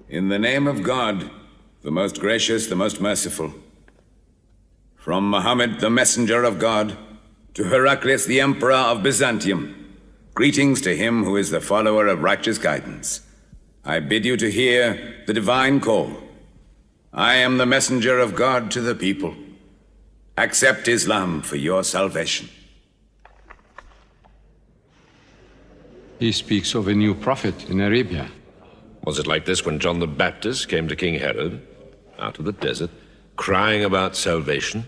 In the name of God, the most gracious, the most merciful. From Muhammad, the messenger of God, to Heraclius, the emperor of Byzantium, greetings to him who is the follower of righteous guidance. I bid you to hear the divine call. I am the messenger of God to the people. Accept Islam for your salvation. He speaks of a new prophet in Arabia. Was it like this when John the Baptist came to King Herod, out of the desert, crying about salvation?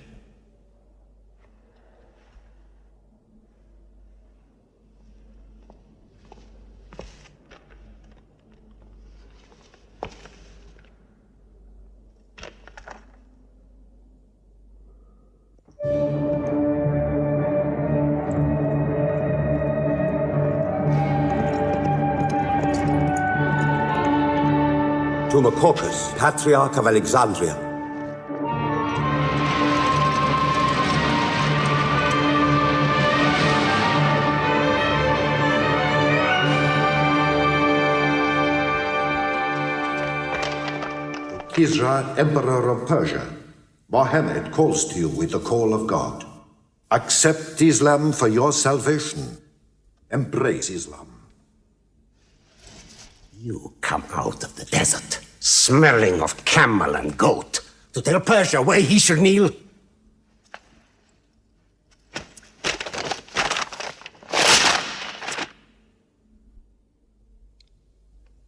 To Macocus, Patriarch of Alexandria. To Kisra, Emperor of Persia, Mohammed calls to you with the call of God. Accept Islam for your salvation. Embrace Islam. You come out of the desert, smelling of camel and goat, to tell Persia where he should kneel?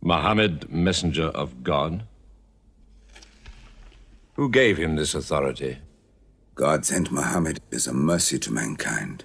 Muhammad, messenger of God? Who gave him this authority? God sent Muhammad as a mercy to mankind.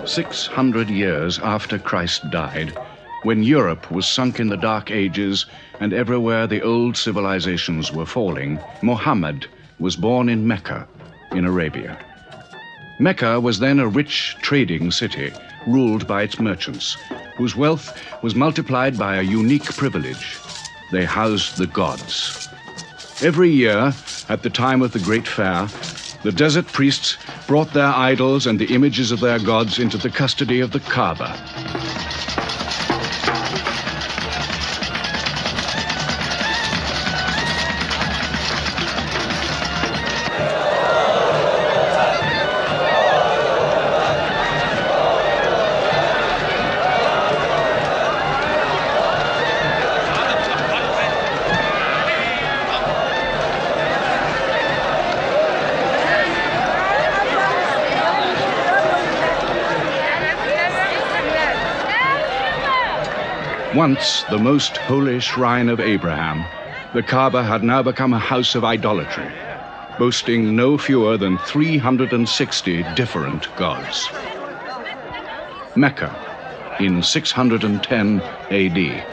"600 years after Christ died, when Europe was sunk in the Dark Ages and everywhere the old civilizations were falling, Muhammad was born in Mecca, in Arabia. Mecca was then a rich trading city ruled by its merchants, whose wealth was multiplied by a unique privilege. They housed the gods. Every year, at the time of the Great Fair, the desert priests brought their idols and the images of their gods into the custody of the Kaaba. Once the most holy shrine of Abraham, the Kaaba had now become a house of idolatry, boasting no fewer than 360 different gods. Mecca, in 610 AD.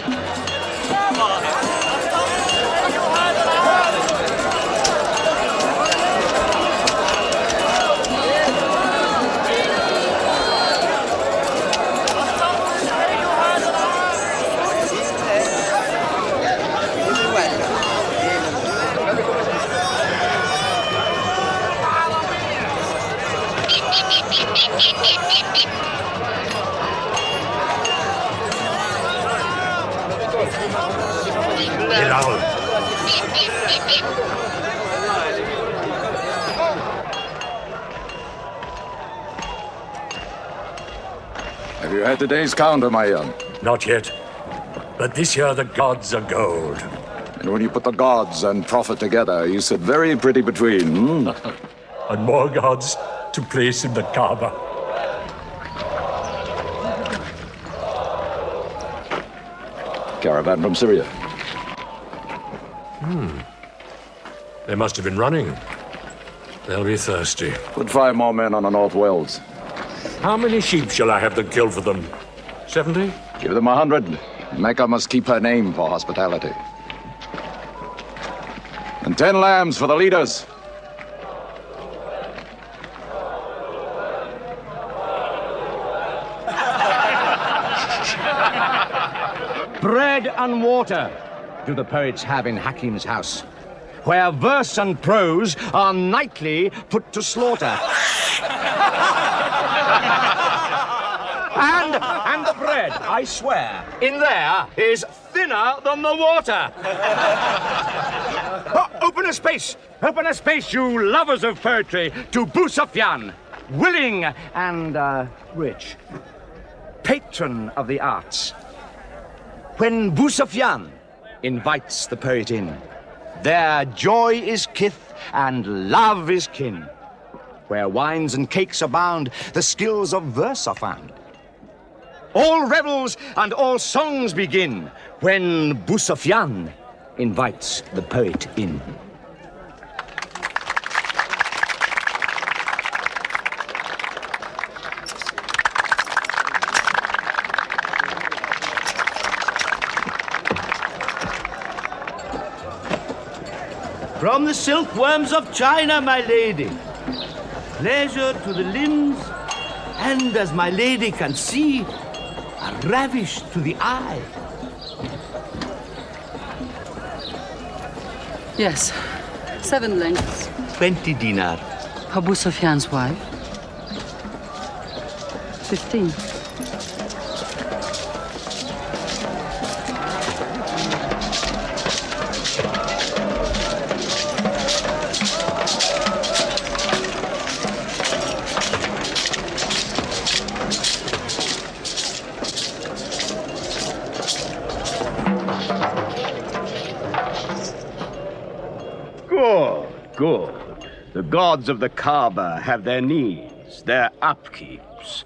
Bilal. Have you had today's counter, my young? Not yet. But this year the gods are gold. And when you put the gods and profit together, you sit very pretty between, And more gods to place in the Kaaba. Caravan from Syria. They must have been running. They'll be thirsty. Put 5 more men on the North Wells. How many sheep shall I have them kill for them? 70? Give them 100. Mecca must keep her name for hospitality. And 10 lambs for the leaders. Bread and water do the poets have in Hakim's house, where verse and prose are nightly put to slaughter. And the bread, I swear, in there is thinner than the water. Open a space, you lovers of poetry, to Boussoufyan, willing and rich, patron of the arts. When Boussoufyan invites the poet in, there joy is kith and love is kin. Where wines and cakes abound, the skills of verse are found. All revels and all songs begin when Boussoufyan invites the poet in. From the silkworms of China, my lady. Pleasure to the limbs, and as my lady can see, a ravish to the eye. Yes, 7 lengths. 20 dinar. Abu Sufyan's wife. 15. Good. The gods of the Kaaba have their needs, their upkeeps.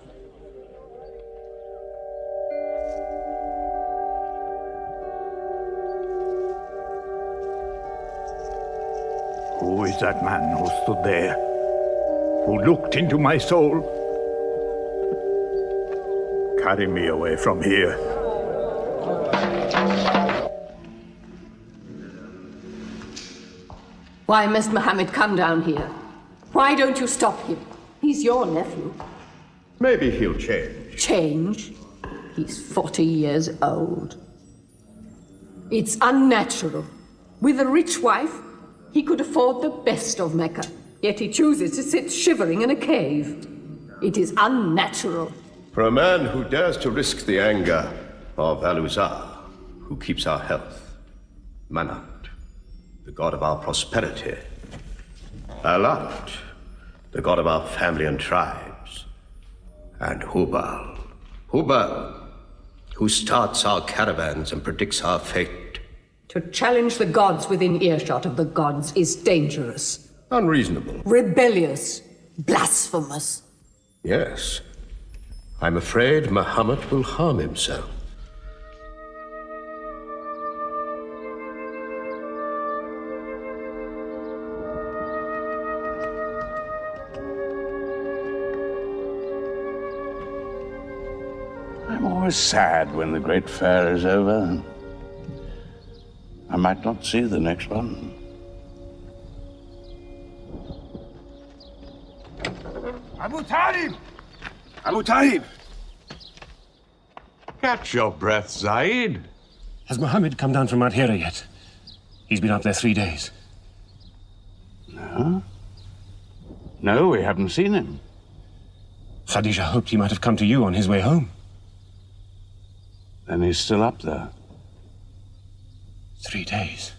Who is that man who stood there? Who looked into my soul? Carry me away from here. Why must Mohammed come down here? Why don't you stop him? He's your nephew. Maybe he'll change. Change? He's 40 years old. It's unnatural. With a rich wife, he could afford the best of Mecca, yet he chooses to sit shivering in a cave. It is unnatural. For a man who dares to risk the anger of Al-Uzza, who keeps our health, Manat, the god of our prosperity, Alat, the god of our family and tribes, and Hubal, who starts our caravans and predicts our fate. To challenge the gods within earshot of the gods is dangerous. Unreasonable. Rebellious. Blasphemous. Yes. I'm afraid Muhammad will harm himself. I'm always sad when the great fair is over. I might not see the next one. Abu Talib! Abu Talib! Catch your breath, Zaid. Has Mohammed come down from Mount Hira yet? He's been up there 3 days. No? No, we haven't seen him. Khadija hoped he might have come to you on his way home. Then he's still up there. 3 days.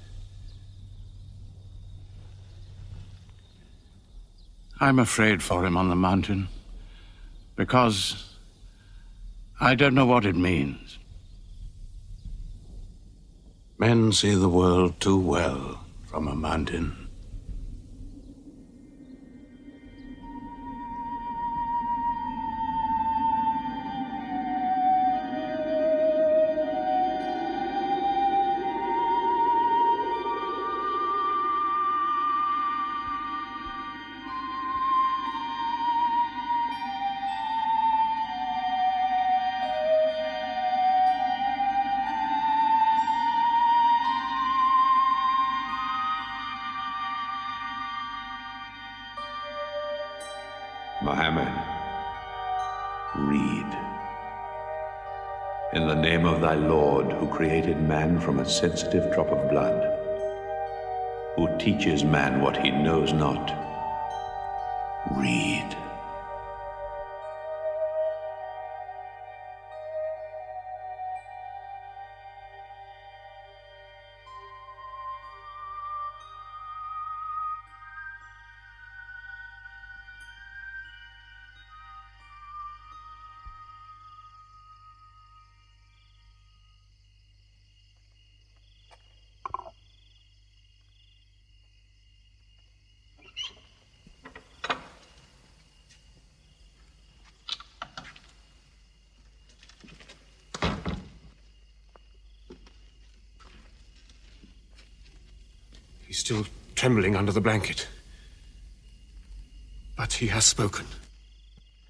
I'm afraid for him on the mountain, because I don't know what it means. Men see the world too well from a mountain. Mohammed, read. In the name of thy Lord, who created man from a sensitive drop of blood, who teaches man what he knows not, read. He's still trembling under the blanket. But he has spoken.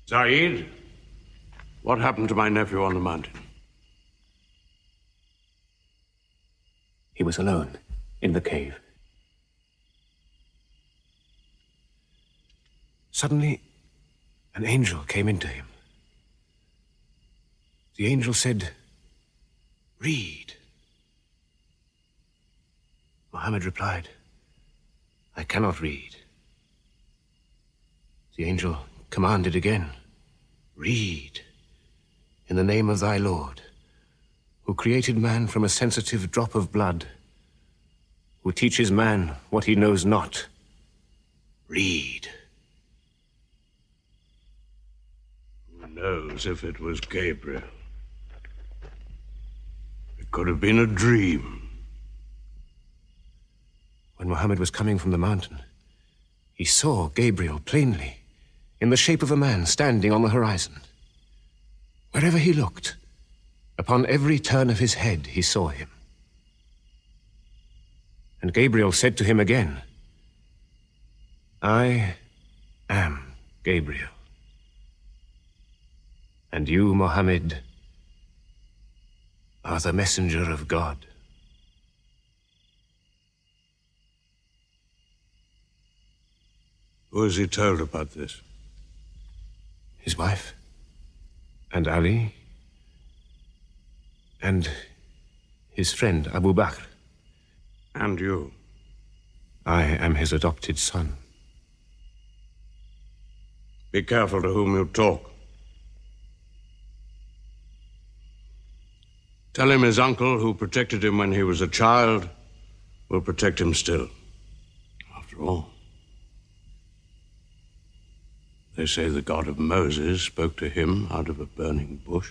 Zaid, what happened to my nephew on the mountain? He was alone in the cave. Suddenly, an angel came into him. The angel said, "Read." Mohammed replied, "I cannot read." The angel commanded again, "Read, in the name of thy Lord, who created man from a sensitive drop of blood, who teaches man what he knows not. Read." Who knows if it was Gabriel? It could have been a dream. When Mohammed was coming from the mountain, he saw Gabriel plainly, in the shape of a man standing on the horizon. Wherever he looked, upon every turn of his head, he saw him. And Gabriel said to him again, "I am Gabriel. And you, Mohammed, are the messenger of God." Who has he told about this? His wife, and Ali, and his friend Abu Bakr. And you? I am his adopted son. Be careful to whom you talk. Tell him his uncle, who protected him when he was a child, will protect him still. After all, they say the God of Moses spoke to him out of a burning bush.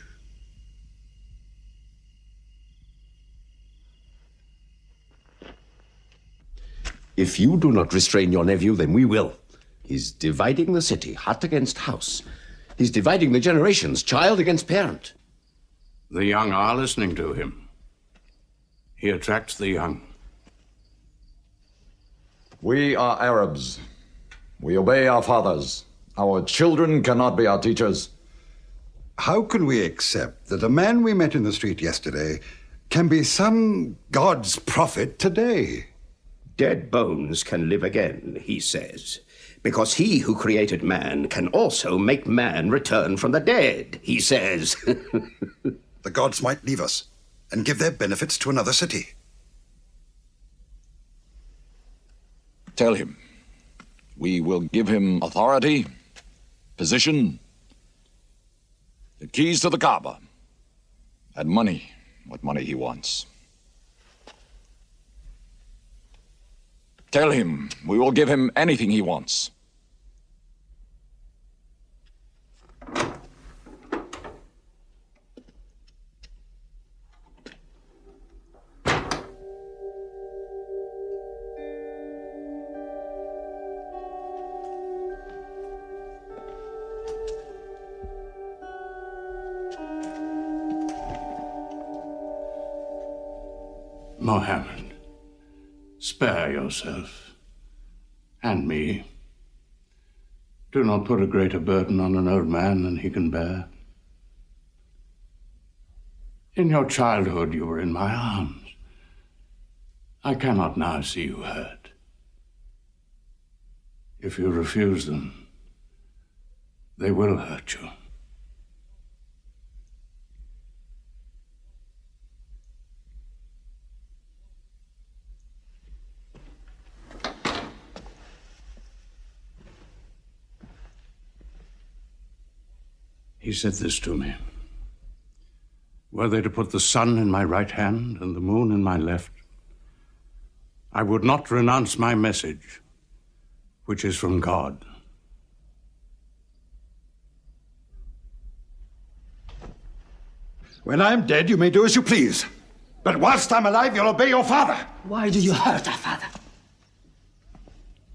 If you do not restrain your nephew, then we will. He's dividing the city, hut against house. He's dividing the generations, child against parent. The young are listening to him. He attracts the young. We are Arabs. We obey our fathers. Our children cannot be our teachers. How can we accept that a man we met in the street yesterday can be some God's prophet today? Dead bones can live again, he says, because he who created man can also make man return from the dead, he says. The gods might leave us and give their benefits to another city. Tell him we will give him authority, position, the keys to the Kaaba, and money, what money he wants. Tell him we will give him anything he wants. Mohammed, spare yourself and me. Do not put a greater burden on an old man than he can bear. In your childhood, you were in my arms. I cannot now see you hurt. If you refuse them, they will hurt you. He said this to me. Were they to put the sun in my right hand and the moon in my left, I would not renounce my message, which is from God. When I'm dead, you may do as you please. But whilst I'm alive, you'll obey your father. Why do you hurt our father?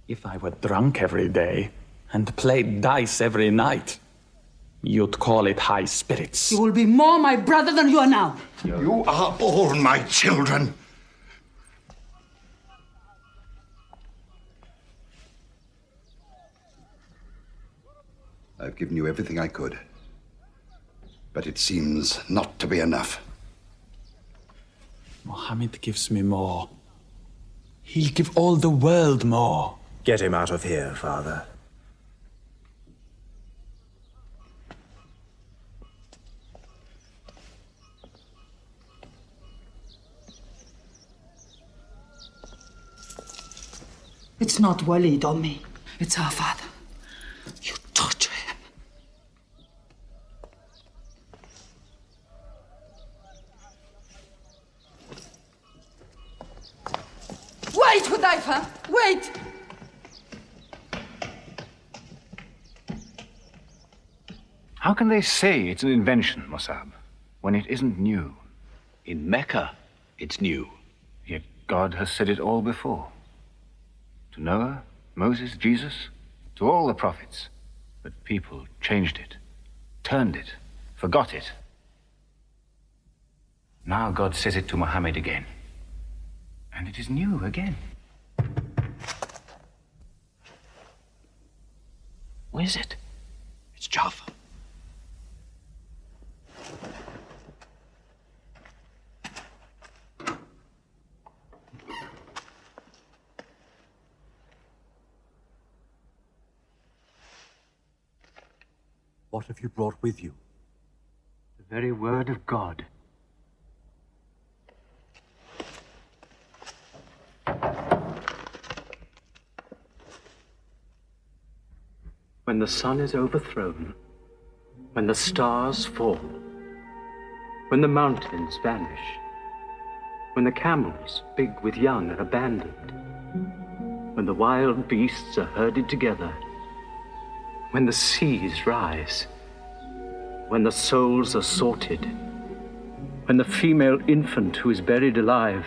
If I were drunk every day and played dice every night, you'd call it high spirits. You will be more my brother than you are now. You are all my children. I've given you everything I could. But it seems not to be enough. Mohammed gives me more. He'll give all the world more. Get him out of here, Father. It's not Walid or me. It's our father. You torture him. Wait, Hudayfa! Wait! How can they say it's an invention, Mossab, when it isn't new? In Mecca, it's new. Yet God has said it all before. To Noah, Moses, Jesus, to all the prophets. But people changed it, turned it, forgot it. Now God says it to Muhammad again. And it is new again. What is it? It's Jaffa. What have you brought with you? The very word of God. When the sun is overthrown, when the stars fall, when the mountains vanish, when the camels, big with young, are abandoned, when the wild beasts are herded together, when the seas rise, when the souls are sorted, when the female infant who is buried alive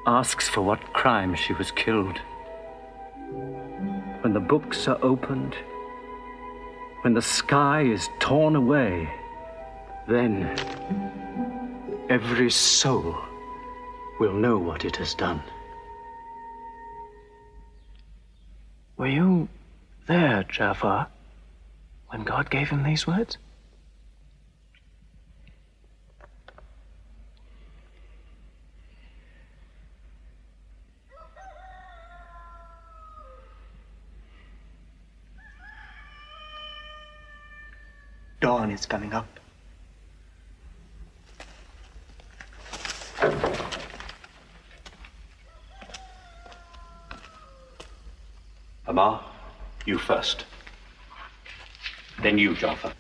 asks for what crime she was killed, when the books are opened, when the sky is torn away, then every soul will know what it has done. Were you there, Jafar, when God gave him these words? Dawn is coming up. Amar, you first. Then you, Jafar.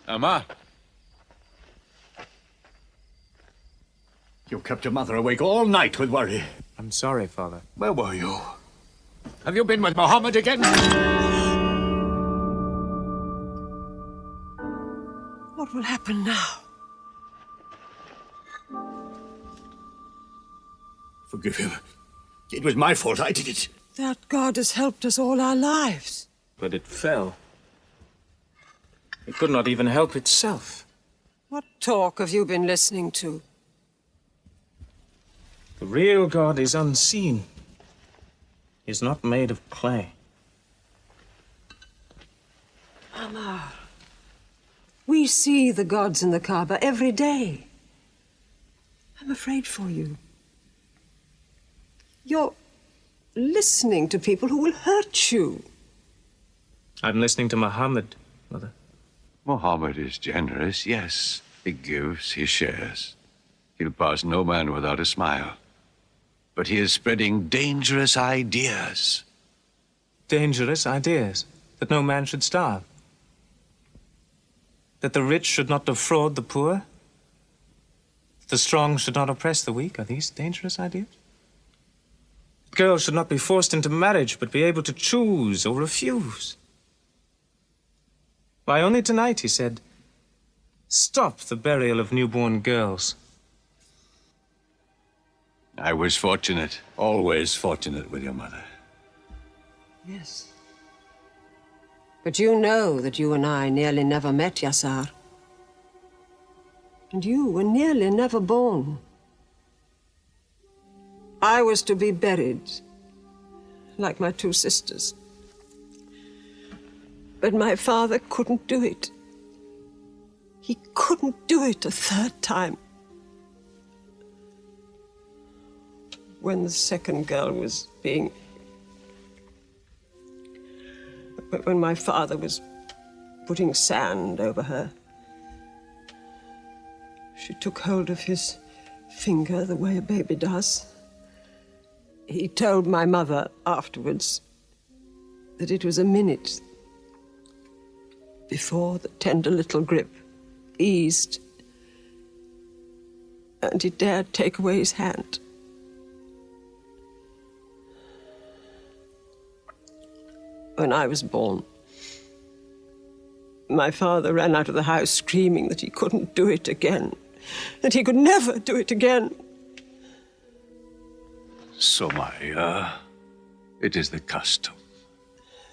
Amma. You kept your mother awake all night with worry. I'm sorry, Father. Where were you? Have you been with Mohammed again? What will happen now? Forgive him. It was my fault. I did it. That God has helped us all our lives. But it fell. It could not even help itself. What talk have you been listening to? The real God is unseen. He is not made of clay. Ammar, we see the gods in the Kaaba every day. I'm afraid for you. You're listening to people who will hurt you. I'm listening to Muhammad, Mother. Mohammed is generous, yes. He gives, he shares. He'll pass no man without a smile. But he is spreading dangerous ideas. Dangerous ideas? That no man should starve? That the rich should not defraud the poor? That the strong should not oppress the weak? Are these dangerous ideas? That girls should not be forced into marriage, but be able to choose or refuse? Why, only tonight he said, "Stop the burial of newborn girls." I was fortunate, always fortunate with your mother. Yes. But you know that you and I nearly never met, Yassar. And you were nearly never born. I was to be buried, like my two sisters. But my father couldn't do it. He couldn't do it a third time. When the second girl was being... When my father was putting sand over her, she took hold of his finger the way a baby does. He told my mother afterwards that it was a minute before the tender little grip eased and he dared take away his hand. When I was born, my father ran out of the house screaming that he couldn't do it again, that he could never do it again. Sumaya, it is the custom.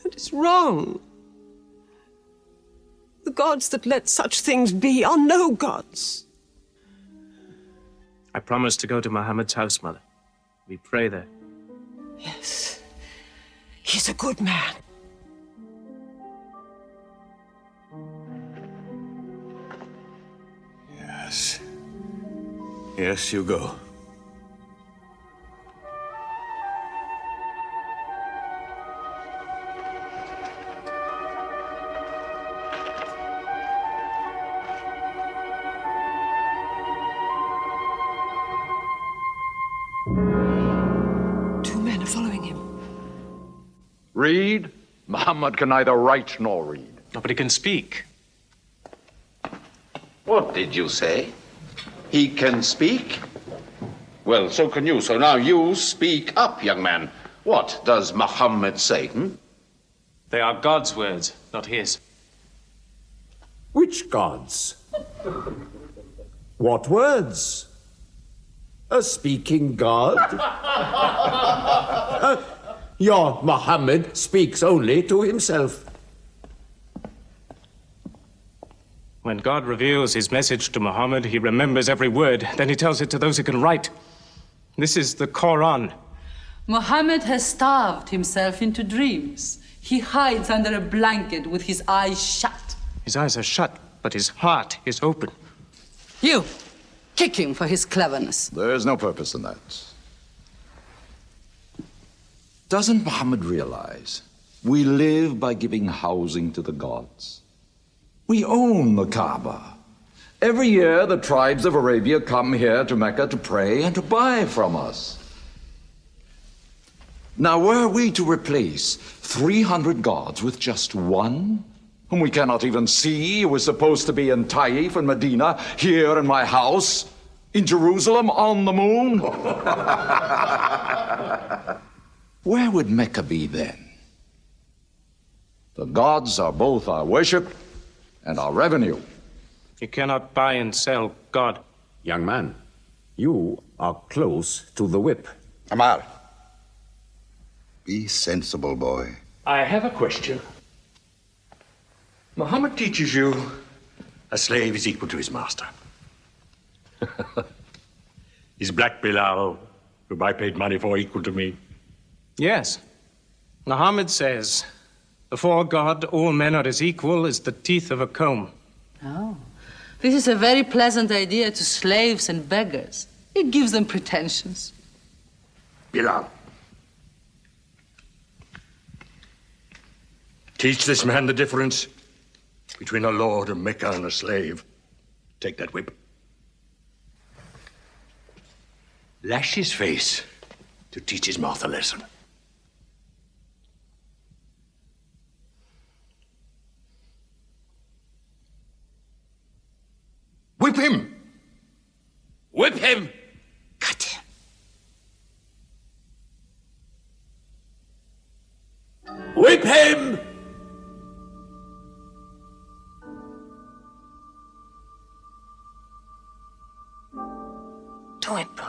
It is wrong. The gods that let such things be are no gods. I promised to go to Muhammad's house, Mother. We pray there. Yes. He's a good man. Yes. Yes, you go. Two men are following him. Read? Muhammad can neither write nor read. Nobody can speak. What did you say? He can speak? Well, so can you. So now you speak up, young man. What does Muhammad say? They are God's words, not his. Which gods? What words? A speaking God? Your Muhammad speaks only to himself. When God reveals his message to Muhammad, he remembers every word. Then he tells it to those who can write. This is the Quran. Muhammad has starved himself into dreams. He hides under a blanket with his eyes shut. His eyes are shut, but his heart is open. You, kick him for his cleverness. There is no purpose in that. Doesn't Muhammad realize we live by giving housing to the gods? We own the Kaaba. Every year, the tribes of Arabia come here to Mecca to pray and to buy from us. Now, were we to replace 300 gods with just one, whom we cannot even see, who is supposed to be in Taif and Medina, here in my house, in Jerusalem, on the moon? Where would Mecca be then? The gods are both our worship and our revenue. You cannot buy and sell God. Young man, you are close to the whip. Amal, be sensible, boy. I have a question. Muhammad teaches you a slave is equal to his master. Is Black Bilal, whom I paid money for, equal to me? Yes. Muhammad says, before God, all men are as equal as the teeth of a comb. Oh, this is a very pleasant idea to slaves and beggars. It gives them pretensions. Bilal, teach this man the difference between a lord of Mecca and a slave. Take that whip. Lash his face to teach his mouth a lesson. Whip him! Whip him! Cut him! Whip him! Do it, bro.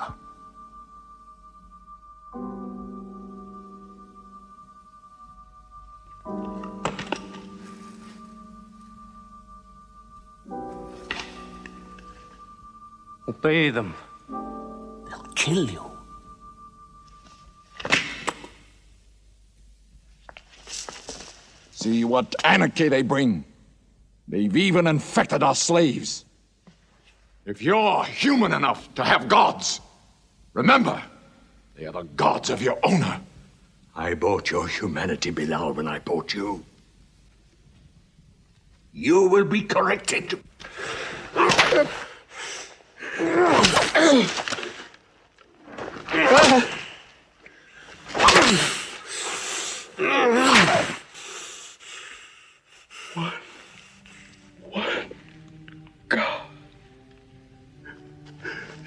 Obey them. They'll kill you. See what anarchy they bring. They've even infected our slaves. If you're human enough to have gods, remember, they are the gods of your owner. I bought your humanity, Bilal, when I bought you. You will be corrected.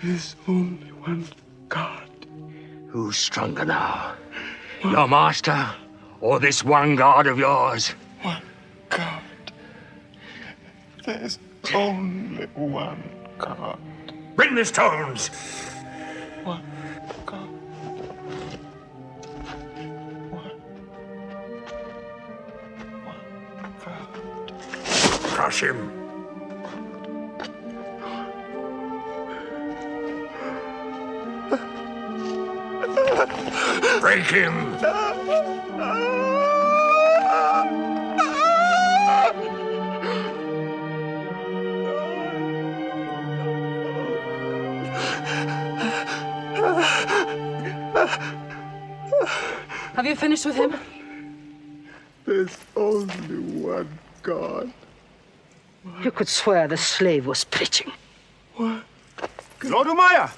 There's only one God. Who's stronger now? Your master or this one God of yours? One God. There's only one God. Bring the stones! One God. One God. Crush him. Break him! Have you finished with him? There's only one God. You could swear the slave was preaching. What? Lord Umayyah!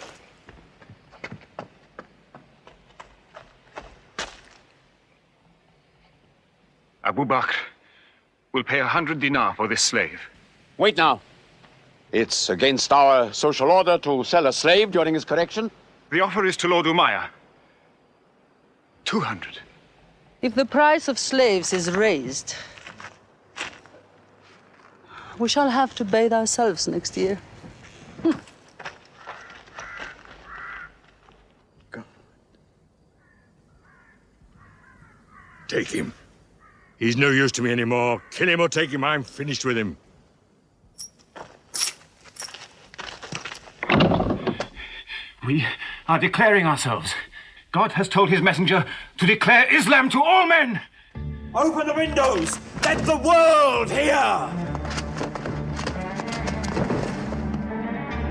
Abu Bakr will pay 100 dinar for this slave. Wait now. It's against our social order to sell a slave during his correction. The offer is to Lord Umayyah. 200. If the price of slaves is raised, we shall have to bathe ourselves next year. Take him. He's no use to me anymore. Kill him or take him. I'm finished with him. We are declaring ourselves. God has told his messenger to declare Islam to all men. Open the windows! Let the world hear!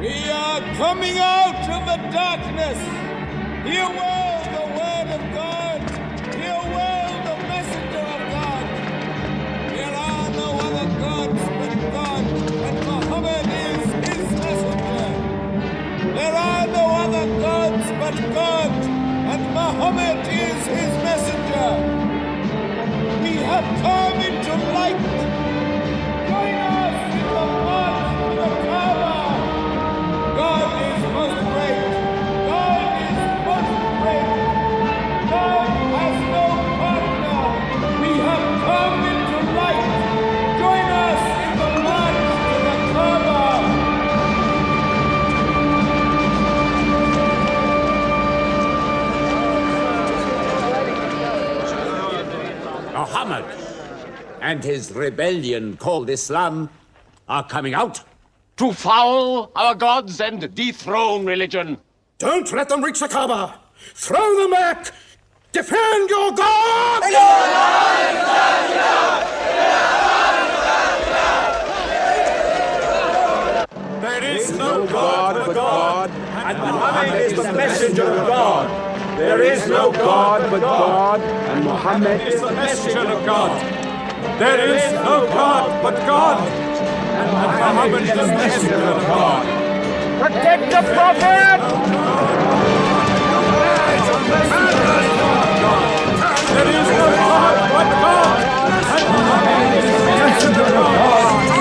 We are coming out of the darkness. Hear well the word of God. Hear well the messenger of God. There are no other gods but God, and Muhammad is his messenger. There are no other gods but God, and Muhammad is his messenger. We have come into light. Muhammad and his rebellion called Islam are coming out to foul our gods and dethrone religion. Don't let them reach the Kaaba. Throw them back. Defend your God! There is no God but God, and Muhammad is the messenger of God. There is no God but God, and Muhammad is the messenger of God. There is no God but God, and Muhammad is the messenger of God. Protect the Prophet! There is no God but God, and Muhammad is the messenger of God.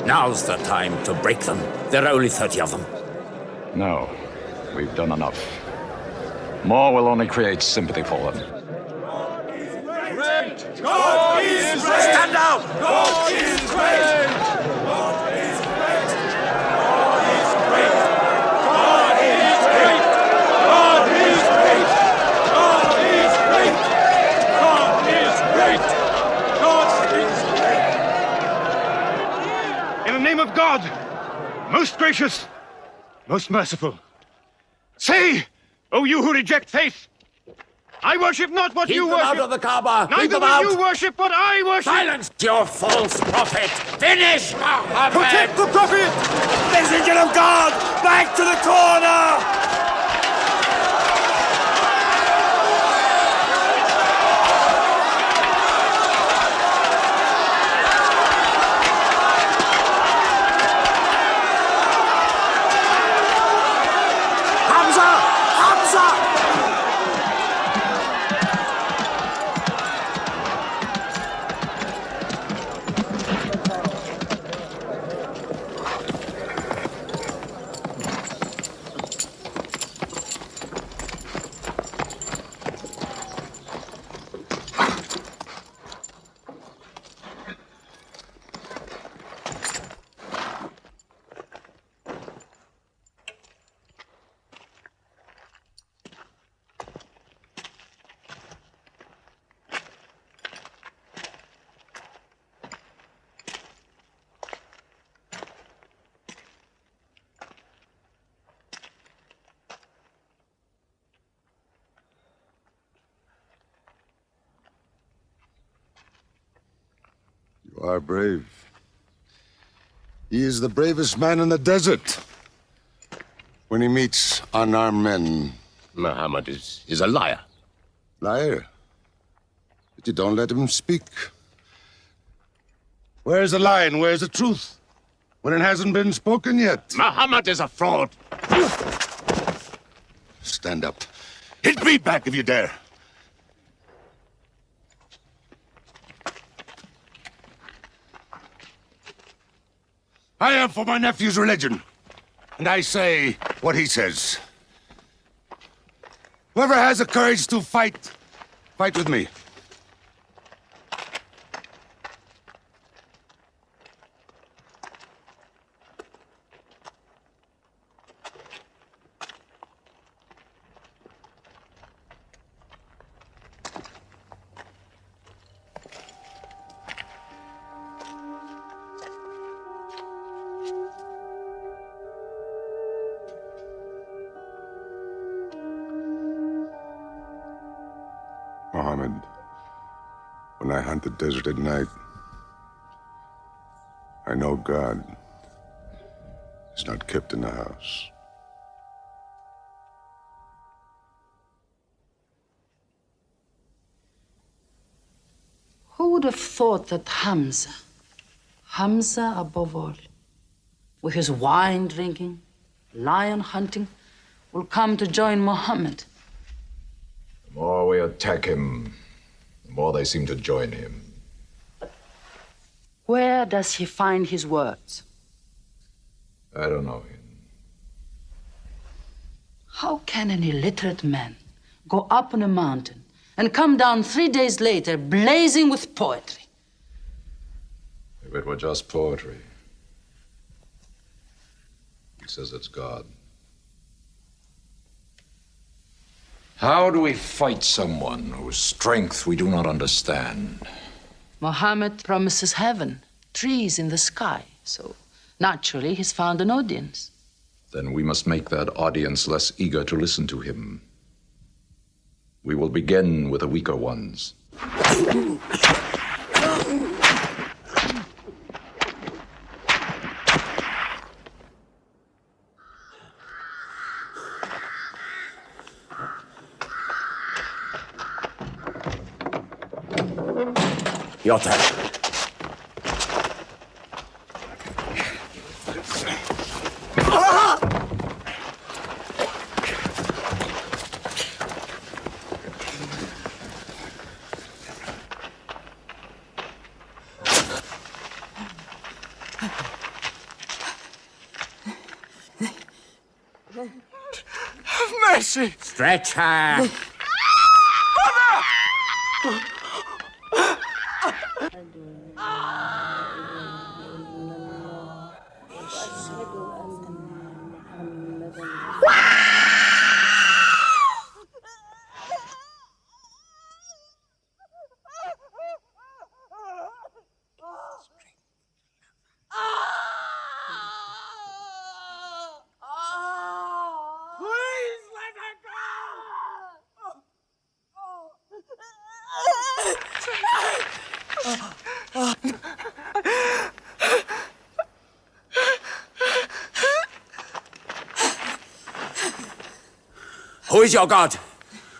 Now's the time to break them. There are only 30 of them. No, we've done enough. More will only create sympathy for them. God is great! Stand down! God is great! God is great! God is great! God is great! God is great! God is great! God is great! God is great! In the name of God, most gracious, most merciful, say, O you who reject faith, I worship not what you worship. Keep them out of the Kaaba! Neither will you worship what I worship. Silence your false prophet! Finish, Muhammad! Protect the Prophet! Messenger of God! Back to the corner! You are brave. He is the bravest man in the desert. When he meets unarmed men, Muhammad is a liar. Liar? But you don't let him speak. Where's the lie and where's the truth? When it hasn't been spoken yet. Muhammad is a fraud. Stand up. Hit me back if you dare. I am for my nephew's religion, and I say what he says. Whoever has the courage to fight, fight with me. When I hunt the desert at night, I know God is not kept in the house. Who would have thought that Hamza above all, with his wine drinking, lion hunting, will come to join Muhammad? The more we attack him, the more they seem to join him. Where does he find his words? I don't know him. How can an illiterate man go up on a mountain and come down 3 days later blazing with poetry? If it were just poetry. He says it's God. How do we fight someone whose strength we do not understand? Muhammad promises heaven, trees in the sky, so naturally he's found an audience. Then we must make that audience less eager to listen to him. We will begin with the weaker ones. Your turn. Have mercy! Stretch her! Please let her Who is your God?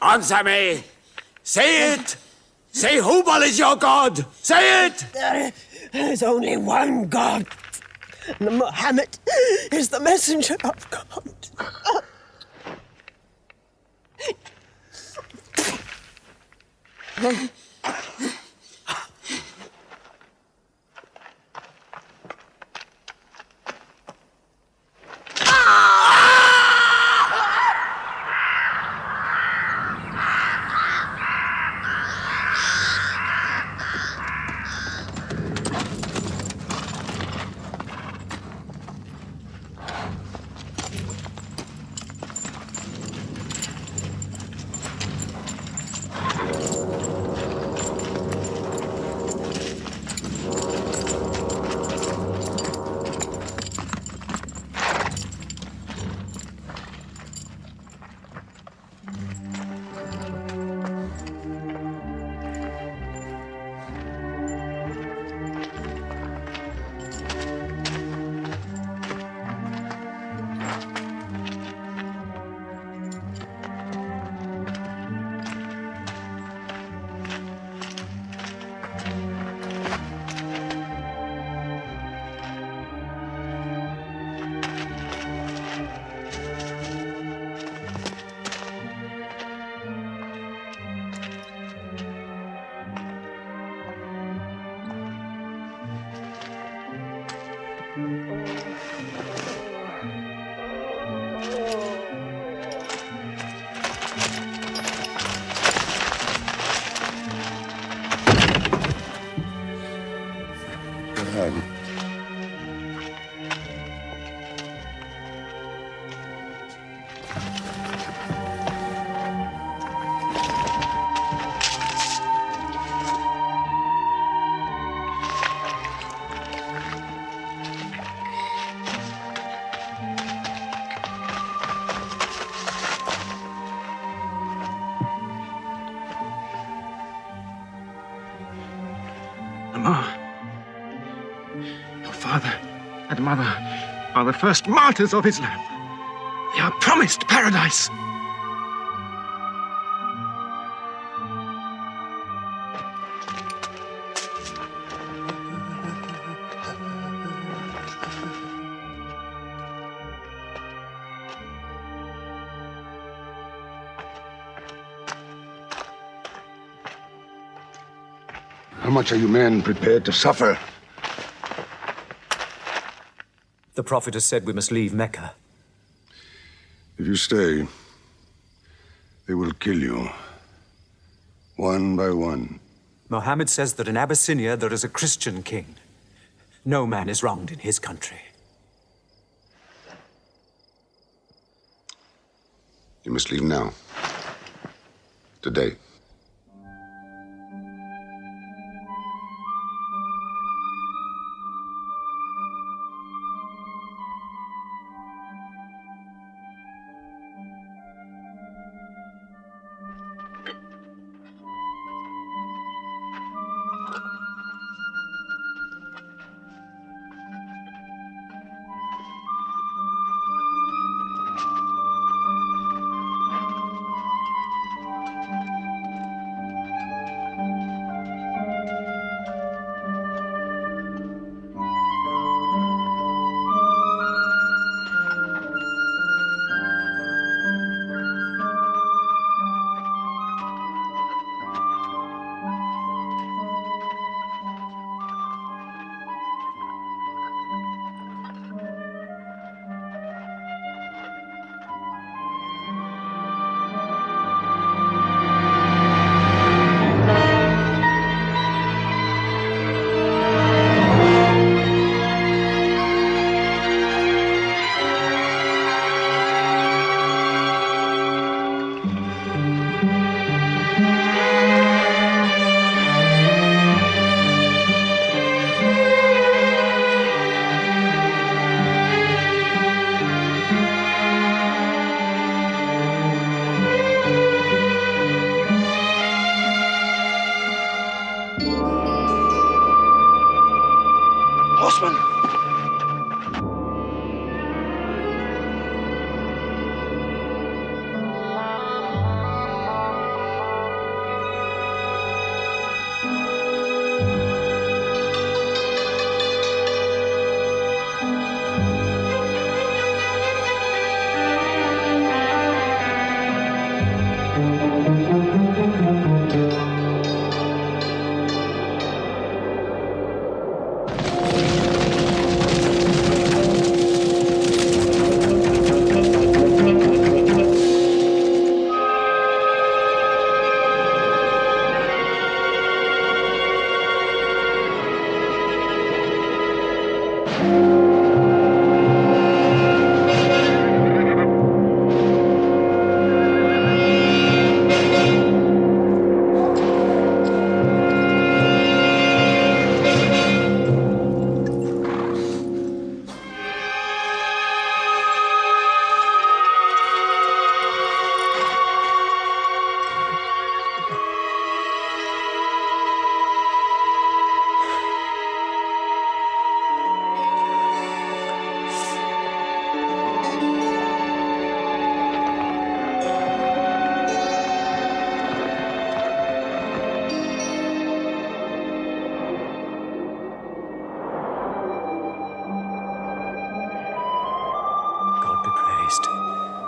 Answer me! Say it! Say Hubal is your God! Say it! There is only one God. And Muhammad is the messenger of God. God. mother are the first martyrs of Islam. They are promised paradise. How much are you men prepared to suffer? The Prophet has said we must leave Mecca. If you stay, they will kill you. One by one. Mohammed says that in Abyssinia there is a Christian king. No man is wronged in his country. You must leave now. Today. Horseman!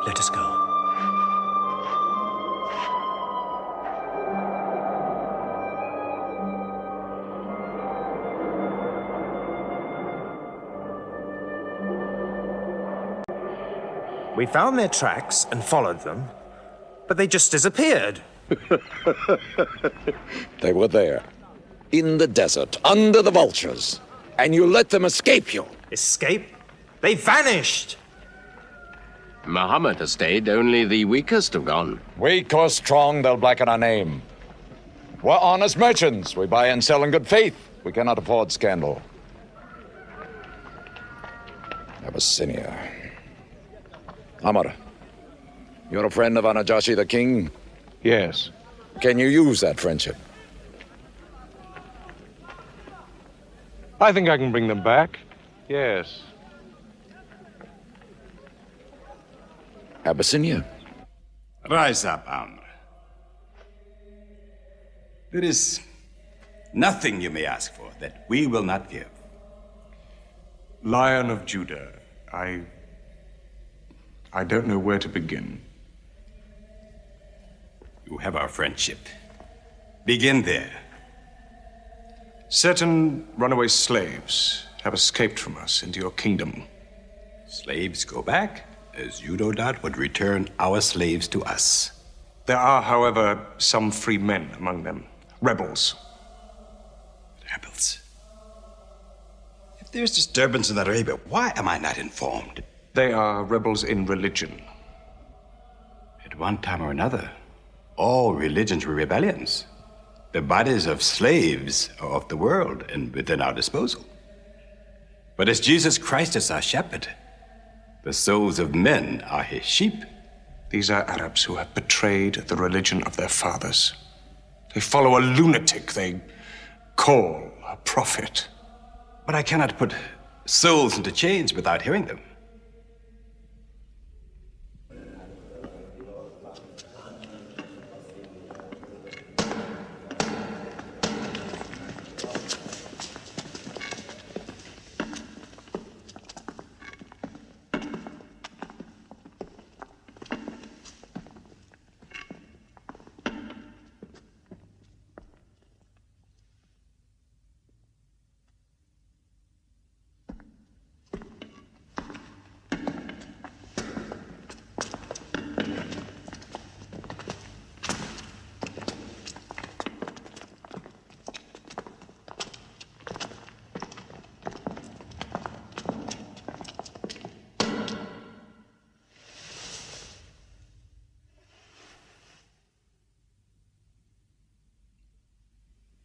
Let us go. We found their tracks and followed them, but they just disappeared. They were there, in the desert, under the vultures, and you let them escape you. Escape? They vanished! Muhammad has stayed, only the weakest have gone. Weak or strong, they'll blacken our name. We're honest merchants. We buy and sell in good faith. We cannot afford scandal. Abyssinia. Amr, you're a friend of Anajashi the king? Yes. Can you use that friendship? I think I can bring them back. Yes. Abyssinia. Rise up, Amr. There is nothing you may ask for that we will not give. Lion of Judah, I don't know where to begin. You have our friendship. Begin there. Certain runaway slaves have escaped from us into your kingdom. Slaves go back, as you no doubt would return our slaves to us. There are, however, some free men among them. Rebels. Rebels? If there's disturbance in Arabia, why am I not informed? They are rebels in religion. At one time or another, all religions were rebellions. The bodies of slaves are of the world and within our disposal. But as Jesus Christ is our shepherd, the souls of men are his sheep. These are Arabs who have betrayed the religion of their fathers. They follow a lunatic they call a prophet. But I cannot put souls into chains without hearing them.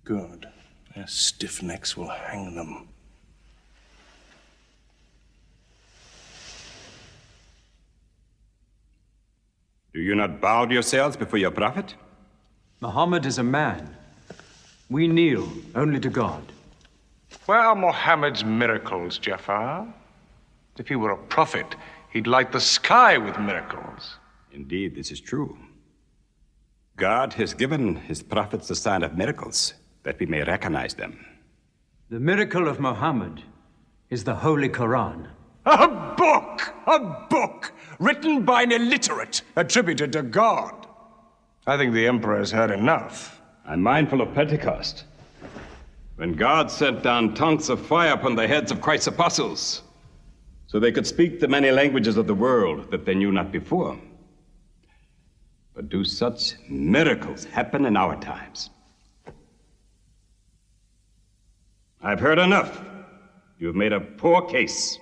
Good. Their stiff necks will hang them. Do you not bow yourselves before your prophet? Muhammad is a man. We kneel only to God. Where are Muhammad's miracles, Jafar? If he were a prophet, he'd light the sky with miracles. Indeed, this is true. God has given his prophets the sign of miracles, that we may recognize them. The miracle of Muhammad is the Holy Quran. A book! A book! Written by an illiterate, attributed to God. I think the Emperor has heard enough. I'm mindful of Pentecost, when God sent down tongues of fire upon the heads of Christ's apostles, so they could speak the many languages of the world that they knew not before. But do such miracles happen in our times? I've heard enough. You've made a poor case.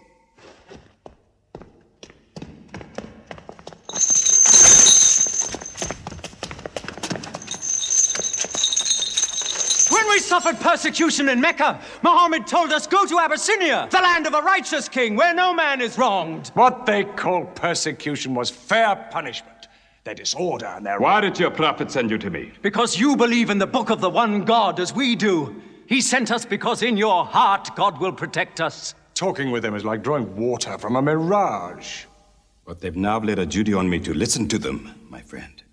When we suffered persecution in Mecca, Muhammad told us, go to Abyssinia, the land of a righteous king, where no man is wronged. What they called persecution was fair punishment. Their disorder and their... Why did your prophet send you to me? Because you believe in the book of the one God as we do. He sent us because in your heart God will protect us. Talking with them is like drawing water from a mirage. But they've now laid a duty on me to listen to them, my friend.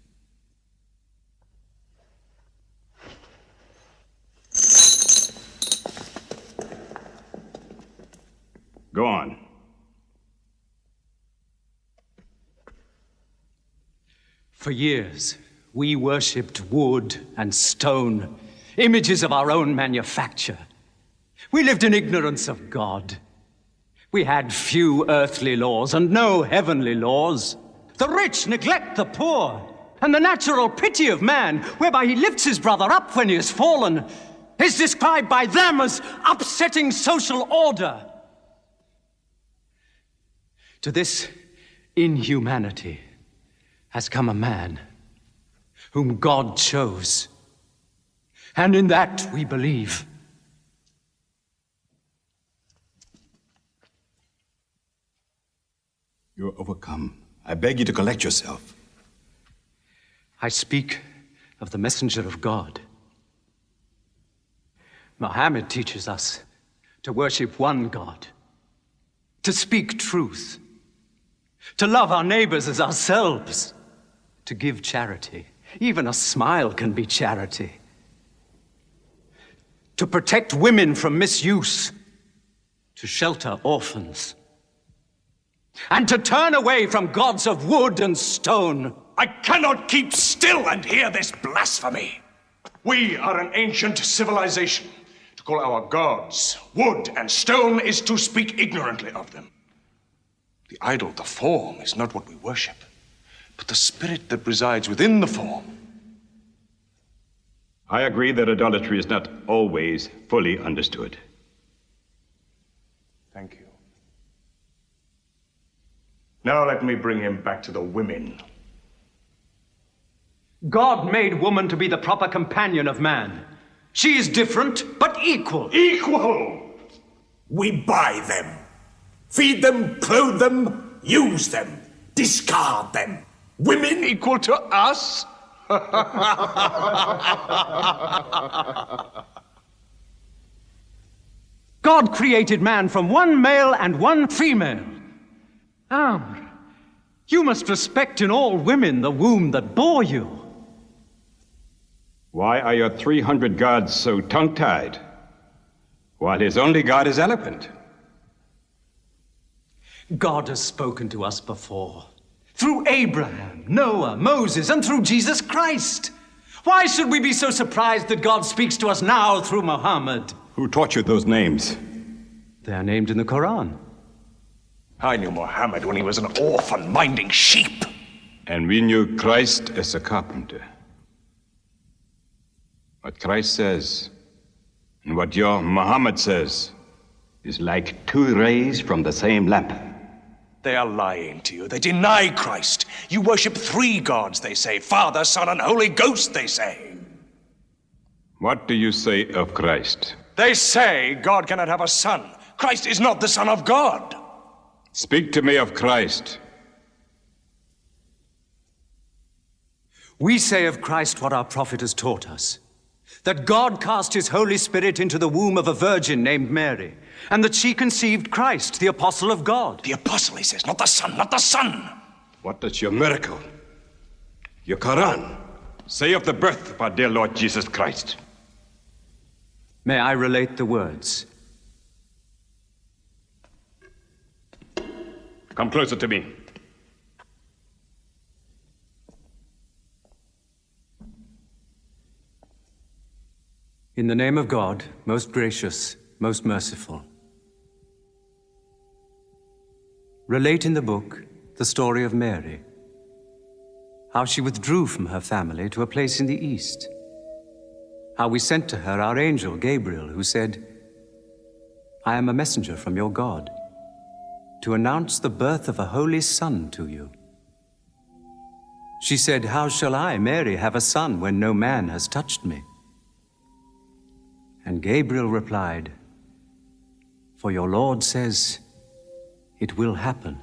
Go on. For years, we worshipped wood and stone, images of our own manufacture. We lived in ignorance of God. We had few earthly laws and no heavenly laws. The rich neglect the poor, and the natural pity of man, whereby he lifts his brother up when he has fallen, is described by them as upsetting social order. To this inhumanity has come a man whom God chose. And in that we believe. You're overcome. I beg you to collect yourself. I speak of the messenger of God. Muhammad teaches us to worship one God, to speak truth, to love our neighbors as ourselves, to give charity. Even a smile can be charity. To protect women from misuse, to shelter orphans, and to turn away from gods of wood and stone. I cannot keep still and hear this blasphemy. We are an ancient civilization. To call our gods wood and stone is to speak ignorantly of them. The idol, the form, is not what we worship, but the spirit that resides within the form. I agree that idolatry is not always fully understood. Thank you. Now let me bring him back to the women. God made woman to be the proper companion of man. She is different, but equal. Equal! We buy them. Feed them, clothe them, use them, discard them. Women equal to us? God created man from one male and one female. Amr, you must respect in all women the womb that bore you. Why are your 300 gods so tongue-tied, while his only god is eloquent? God has spoken to us before, through Abraham, Noah, Moses, and through Jesus Christ. Why should we be so surprised that God speaks to us now through Muhammad? Who taught you those names? They are named in the Quran. I knew Muhammad when he was an orphan minding sheep. And we knew Christ as a carpenter. What Christ says and what your Muhammad says is like two rays from the same lamp. They are lying to you. They deny Christ. You worship 3 gods, they say. Father, Son, and Holy Ghost, they say. What do you say of Christ? They say God cannot have a son. Christ is not the Son of God. Speak to me of Christ. We say of Christ what our prophet has taught us, that God cast his Holy Spirit into the womb of a virgin named Mary, and that she conceived Christ, the apostle of God. The apostle, he says, not the son, not the son. What does your miracle, your Quran, say of the birth of our dear Lord Jesus Christ? May I relate the words? Come closer to me. In the name of God, most gracious, most merciful. Relate in the book the story of Mary, how she withdrew from her family to a place in the east, how we sent to her our angel Gabriel, who said, I am a messenger from your God, to announce the birth of a holy son to you. She said, how shall I, Mary, have a son when no man has touched me? And Gabriel replied, for your Lord says, it will happen.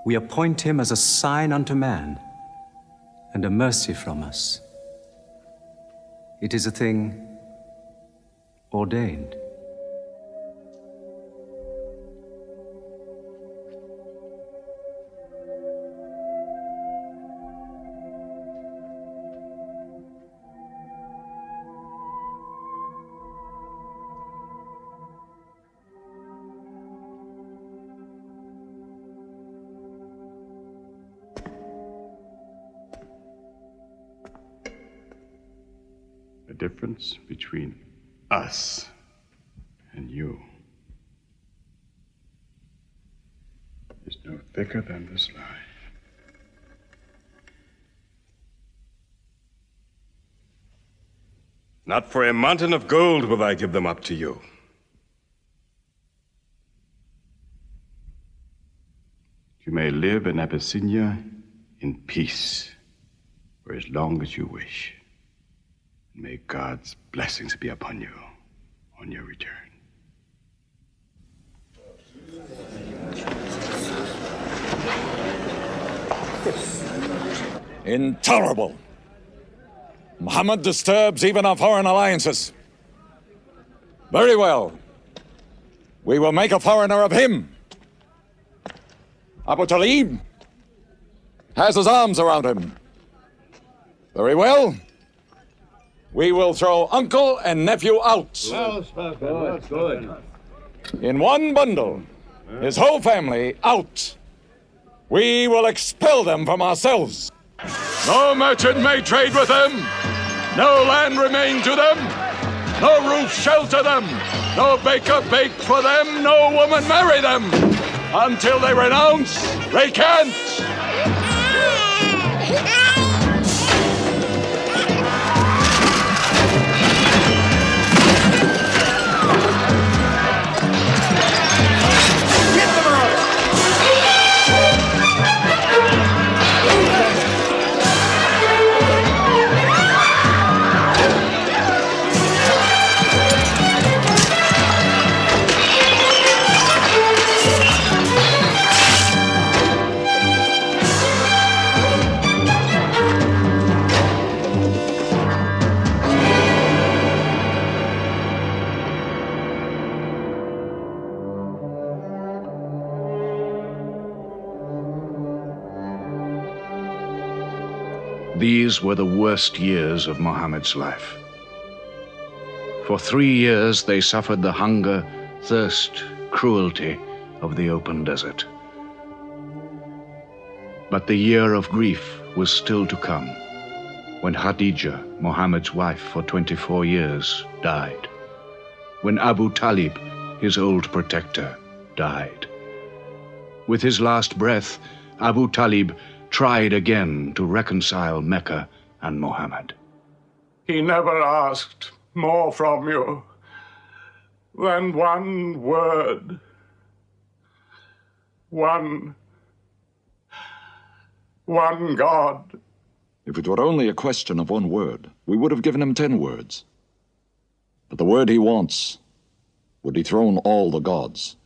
We appoint him as a sign unto man, and a mercy from us. It is a thing ordained. The difference between us and you is no thicker than this lie. Not for a mountain of gold will I give them up to you. You may live in Abyssinia in peace for as long as you wish. May God's blessings be upon you on your return. Intolerable. Muhammad disturbs even our foreign alliances. Very well. We will make a foreigner of him. Abu Talib has his arms around him. Very well. We will throw uncle and nephew out. Good. In one bundle. His whole family out. We will expel them from ourselves. No merchant may trade with them. No land remain to them. No roof shelter them. No baker bake for them. No woman marry them. Until they renounce, they can't. These were the worst years of Muhammad's life. For 3 years they suffered the hunger, thirst, cruelty of the open desert. But the year of grief was still to come, when Khadija, Muhammad's wife for 24 years, died. When Abu Talib, his old protector, died. With his last breath, Abu Talib tried again to reconcile Mecca and Muhammad. He never asked more from you than one word. One God. If it were only a question of one word, we would have given him 10 words. But the word he wants would dethrone all the gods.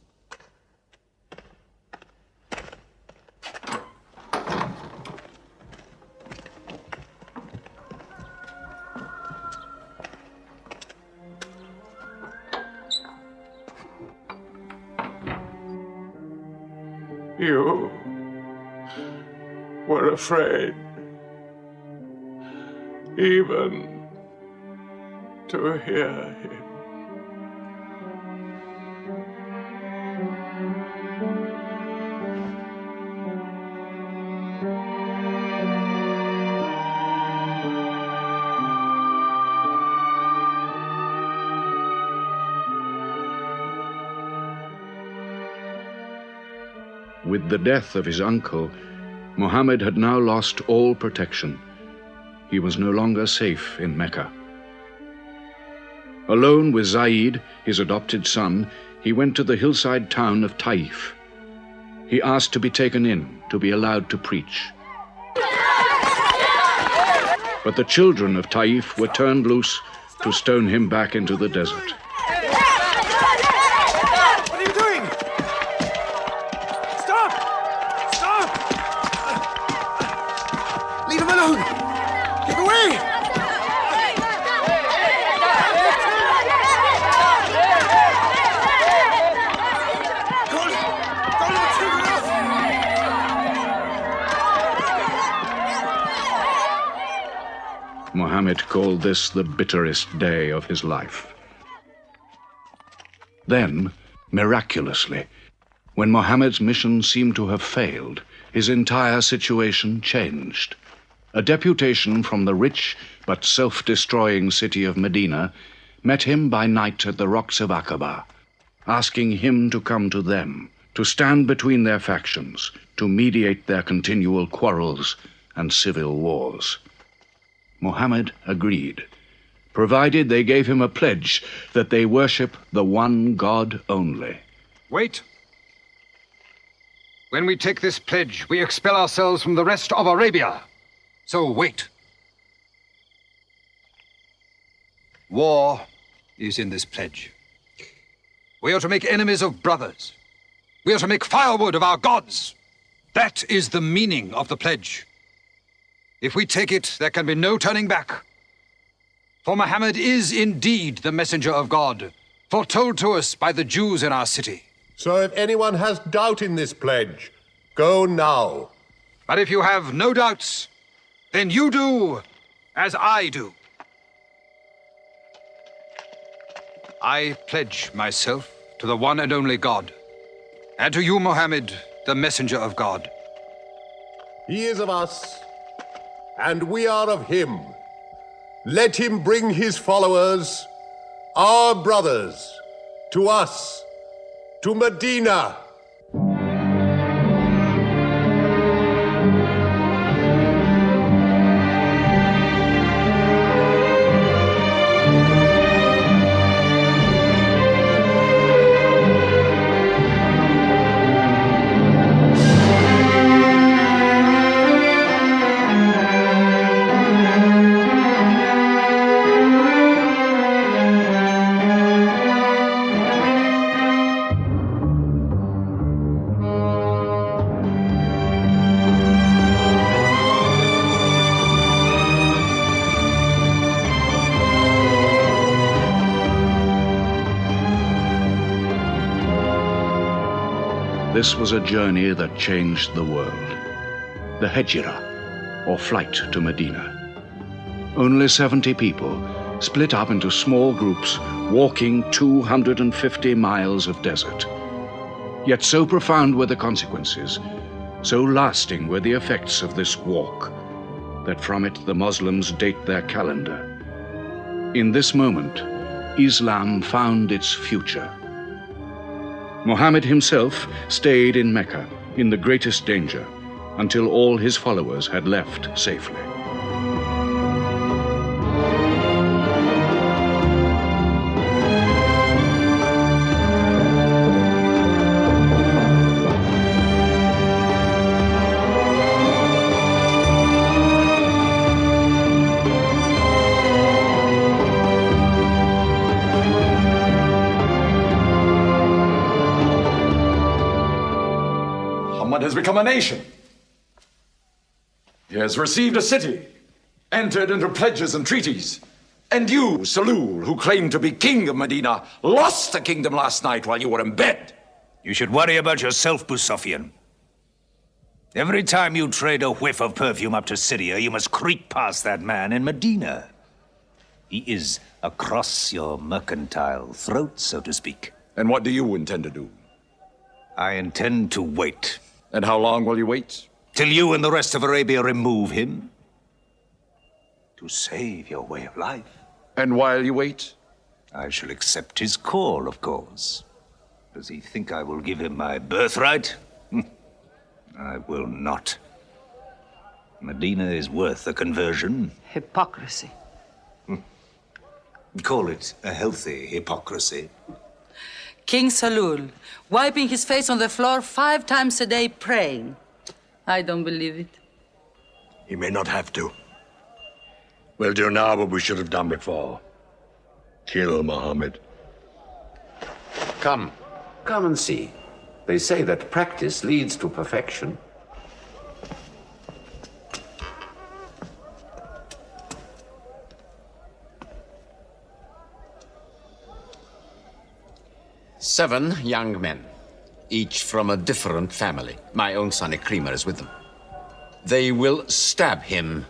You were afraid even to hear him. With the death of his uncle, Muhammad had now lost all protection. He was no longer safe in Mecca. Alone with Zaid, his adopted son, he went to the hillside town of Taif. He asked to be taken in, to be allowed to preach. But the children of Taif were turned loose to stone him back into the desert. What are you doing? Stop! Stop! Leave him alone! Get away! Muhammad called this the bitterest day of his life. Then, miraculously, when Muhammad's mission seemed to have failed, his entire situation changed. A deputation from the rich but self-destroying city of Medina met him by night at the rocks of Aqaba, asking him to come to them, to stand between their factions, to mediate their continual quarrels and civil wars. Muhammad agreed, provided they gave him a pledge that they worship the one God only. Wait. When we take this pledge, we expel ourselves from the rest of Arabia. So wait. War is in this pledge. We are to make enemies of brothers. We are to make firewood of our gods. That is the meaning of the pledge. If we take it, there can be no turning back. For Muhammad is indeed the messenger of God, foretold to us by the Jews in our city. So if anyone has doubt in this pledge, Go now. But if you have no doubts, then you do as I do. I pledge myself to the one and only God, and to you, Mohammed, the messenger of God. He is of us, and we are of him. Let him bring his followers, our brothers, to us, to Medina. This was a journey that changed the world. The Hejira, or flight to Medina. Only 70 people, split up into small groups, walking 250 miles of desert. Yet so profound were the consequences, so lasting were the effects of this walk, that from it the Muslims date their calendar. In this moment, Islam found its future. Muhammad himself stayed in Mecca in the greatest danger until all his followers had left safely. Has become a nation. He has received a city, entered into pledges and treaties. And you, Salul, who claimed to be king of Medina, lost the kingdom last night while you were in bed. You should worry about yourself, Abu Sufyan. Every time you trade a whiff of perfume up to Syria, you must creep past that man in Medina. He is across your mercantile throat, so to speak. And what do you intend to do? I intend to wait. And how long will you wait? Till you and the rest of Arabia remove him. To save your way of life. And while you wait? I shall accept his call, of course. Does he think I will give him my birthright? I will not. Medina is worth a conversion. Hypocrisy. Call it a healthy hypocrisy. King Salul, wiping his face on the floor 5 times a day, praying. I don't believe it. He may not have to. We'll do now what we should have done before. Kill Muhammad. Come and see. They say that practice leads to perfection. Seven young men, each from a different family. My own son Ikrimah is with them. They will stab him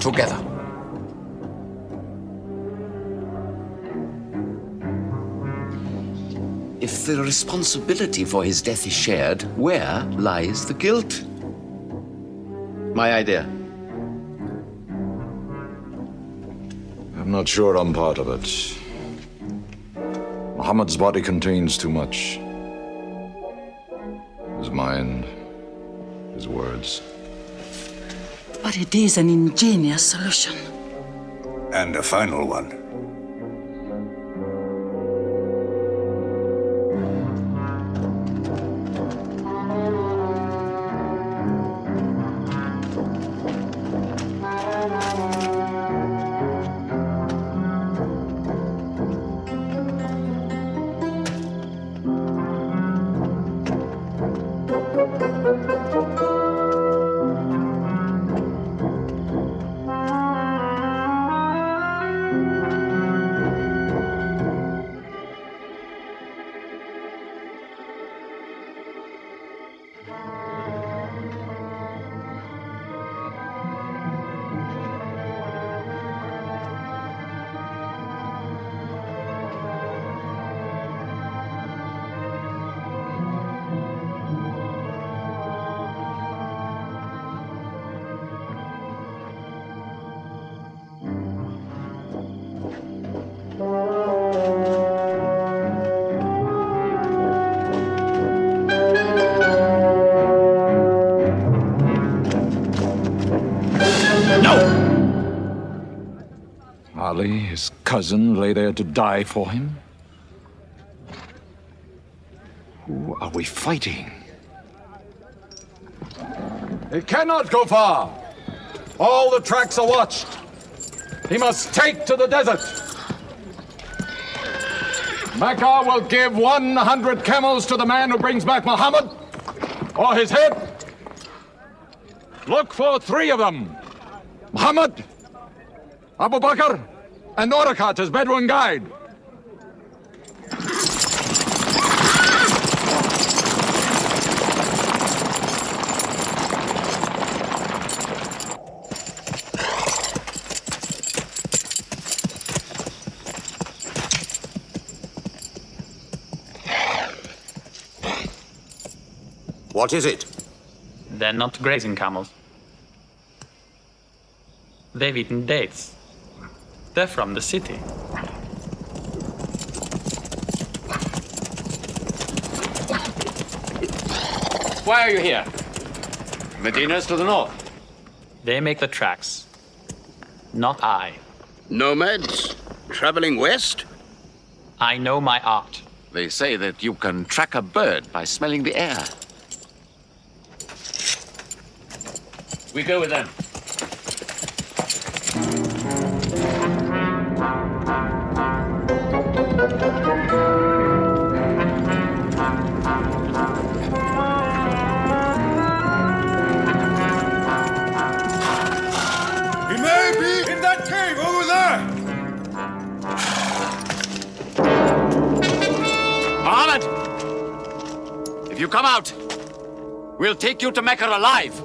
together. If the responsibility for his death is shared, where lies the guilt? My idea. I'm not sure I'm part of it. Muhammad's body contains too much. His mind, his words. But it is an ingenious solution. And a final one. Ali, his cousin, lay there to die for him? Who are we fighting? He cannot go far. All the tracks are watched. He must take to the desert. Mecca will give 100 camels to the man who brings back Muhammad, or his head. Look for 3 of them. Muhammad, Abu Bakr, and Orakat as Bedouin guide. What is it? They're not grazing camels. They've eaten dates. They're from the city. Why are you here? Medina's to the north. They make the tracks. Not I. Nomads? Traveling west? I know my art. They say that you can track a bird by smelling the air. We go with them. He may be in that cave over there! Muhammad! If you come out, we'll take you to Mecca alive.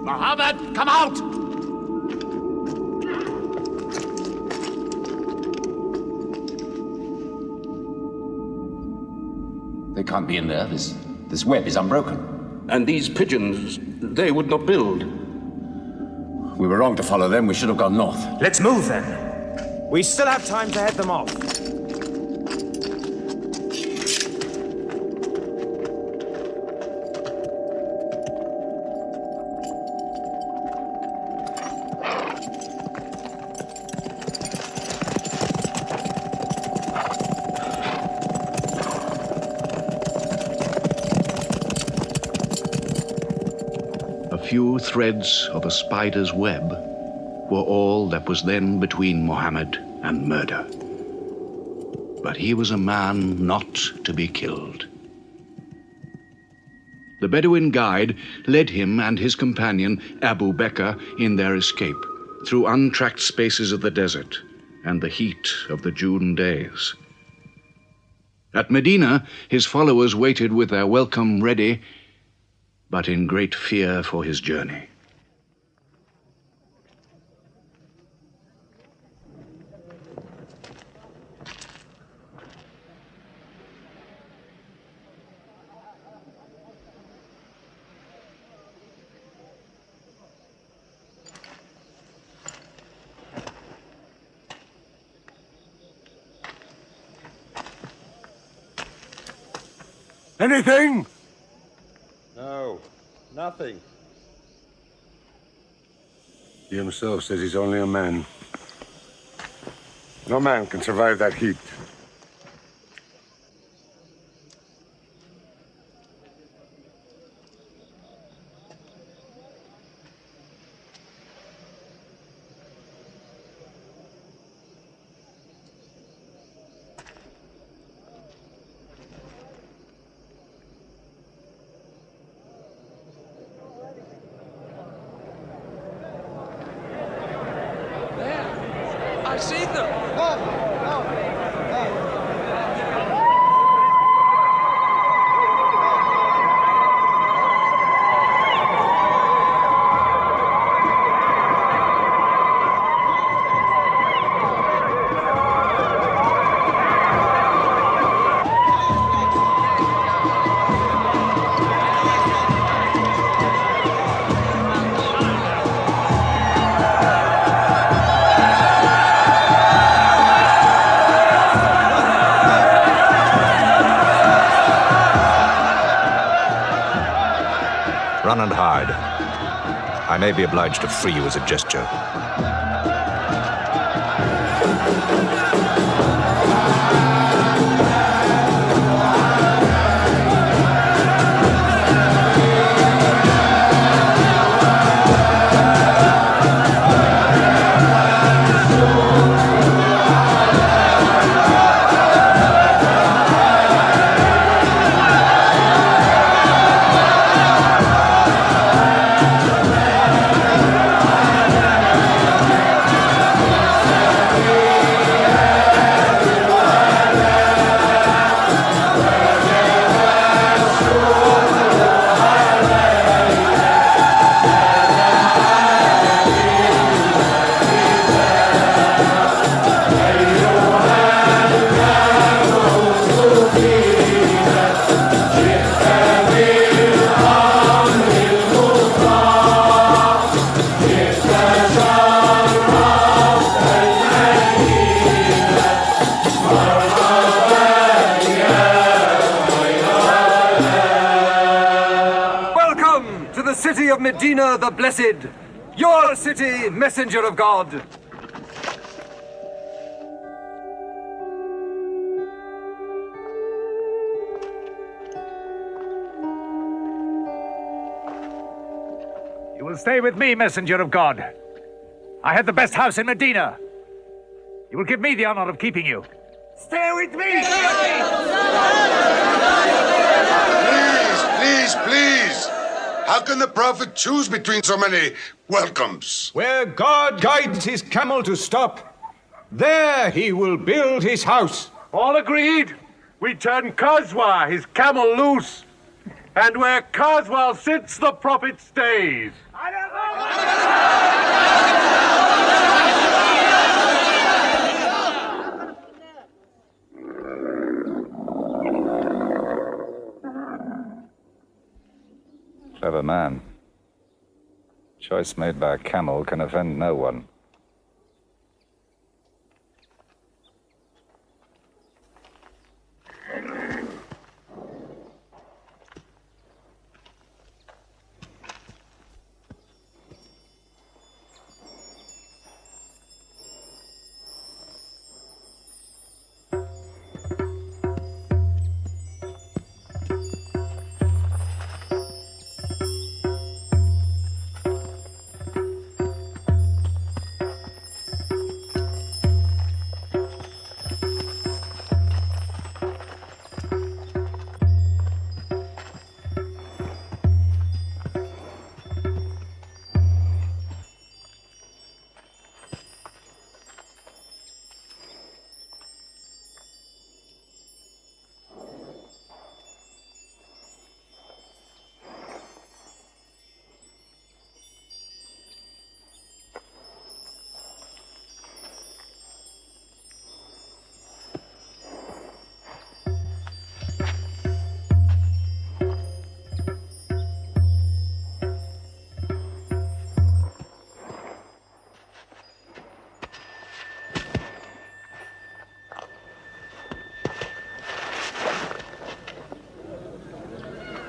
Muhammad, come out! They can't be in there. This web is unbroken. And these pigeons, they would not build. We were wrong to follow them. We should have gone north. Let's move then. We still have time to head them off. A few threads of a spider's web were all that was then between Mohammed and murder. But he was a man not to be killed. The Bedouin guide led him and his companion, Abu Bakr, in their escape through untracked spaces of the desert and the heat of the June days. At Medina, his followers waited with their welcome ready, but in great fear for his journey. Anything? No, nothing. He himself says he's only a man. No man can survive that heat. I see them! and hide. I may be obliged to free you as a gesture. City of Medina the Blessed, your city, messenger of God. You will stay with me, messenger of God. I had the best house in Medina. You will give me the honor of keeping you. Stay with me! Please! How can the Prophet choose between so many welcomes? Where God guides his camel to stop, there he will build his house. All agreed. We turn Kazwa, his camel, loose. And where Kazwa sits, the Prophet stays. Clever man. Choice made by a camel can offend no one.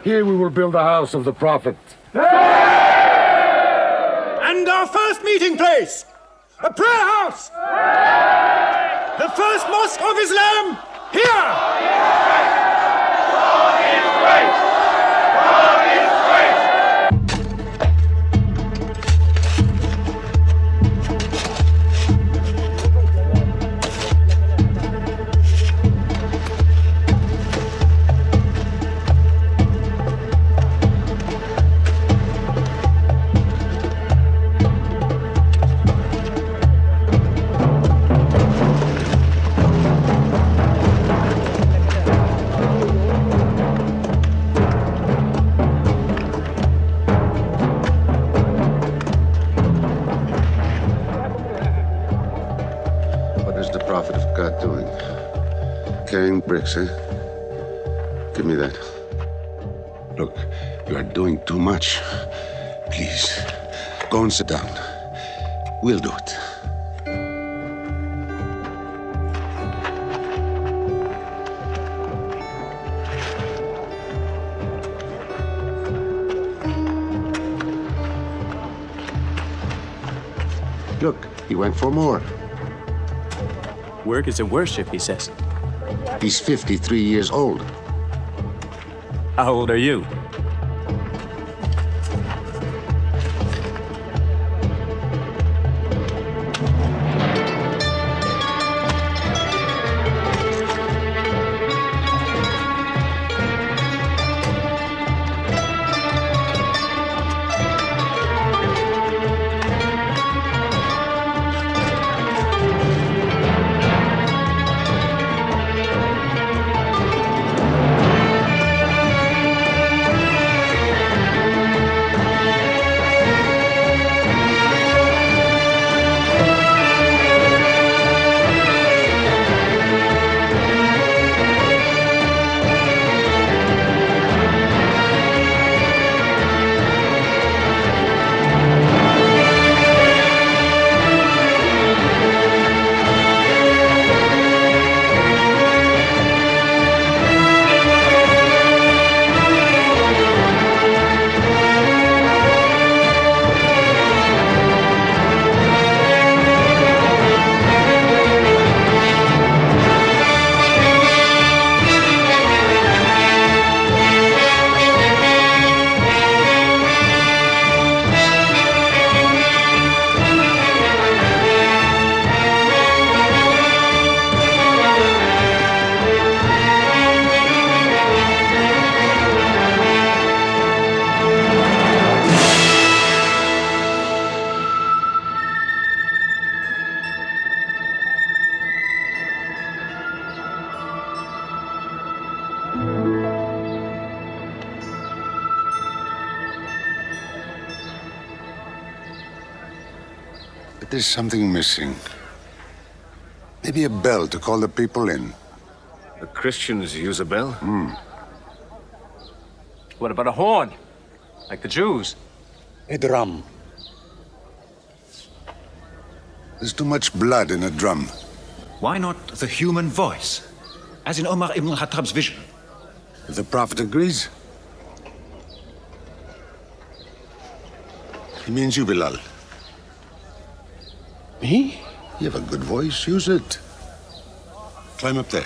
Here we will build the house of the Prophet. And our first meeting place, a prayer house. The first mosque of Islam, here. God is great. God is great. Carrying bricks, eh? Give me that. Look, you are doing too much. Please, go and sit down. We'll do it. Look, he went for more. Work is a worship, he says. He's 53 years old. How old are you? But there's something missing. Maybe a bell to call the people in. The Christians use a bell? What about a horn? Like the Jews? A drum. There's too much blood in a drum. Why not the human voice? As in Omar ibn al-Khattab's vision. If the Prophet agrees. He means you, Bilal. Me? You have a good voice. Use it. Climb up there.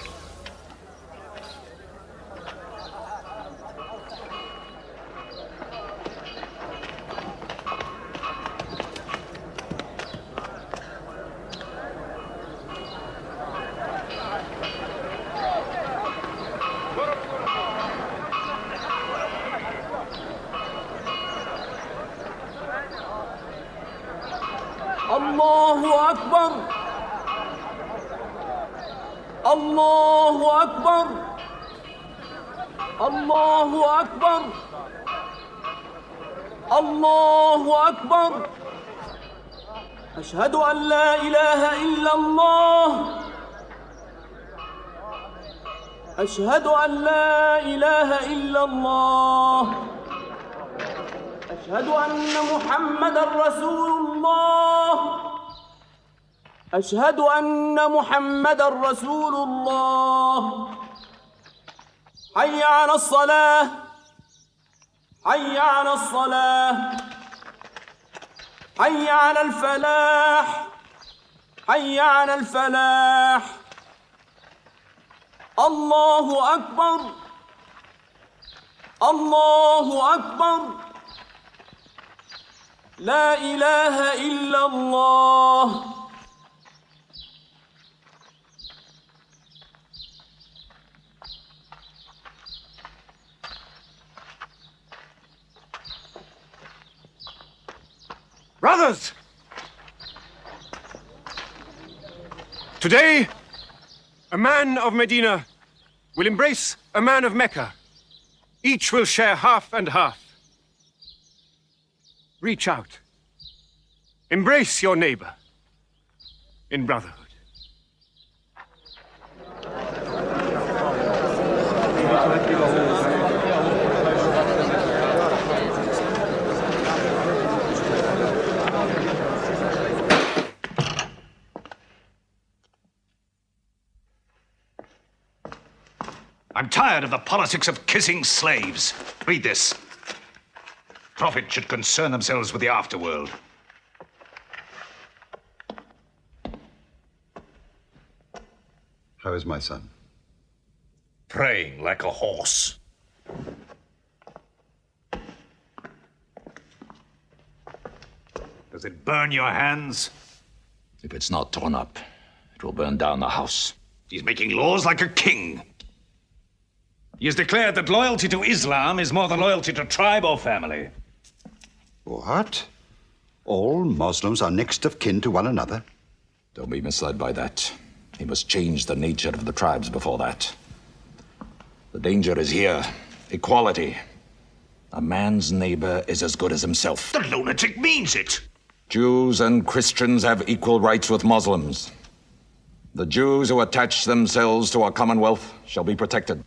الله أكبر الله أكبر الله أكبر الله أكبر أشهد أن لا إله إلا الله أشهد أن لا إله إلا الله أشهد أن محمدًا رسول الله أشهد أن محمدًا رسول الله حي على الصلاة حي على الصلاة حي على الفلاح حي على الفلاح الله أكبر الله أكبر لا إله إلا الله Brothers! Today, a man of Medina will embrace a man of Mecca. Each will share half and half. Reach out. Embrace your neighbor in brotherhood. I'm tired of the politics of kissing slaves. Read this. Prophets should concern themselves with the afterworld. How is my son? Praying like a horse. Does it burn your hands? If it's not torn up, it will burn down the house. He's making laws like a king. He has declared that loyalty to Islam is more than loyalty to tribe or family. What? All Muslims are next of kin to one another? Don't be misled by that. He must change the nature of the tribes before that. The danger is here. Equality. A man's neighbor is as good as himself. The lunatic means it. Jews and Christians have equal rights with Muslims. The Jews who attach themselves to our commonwealth shall be protected.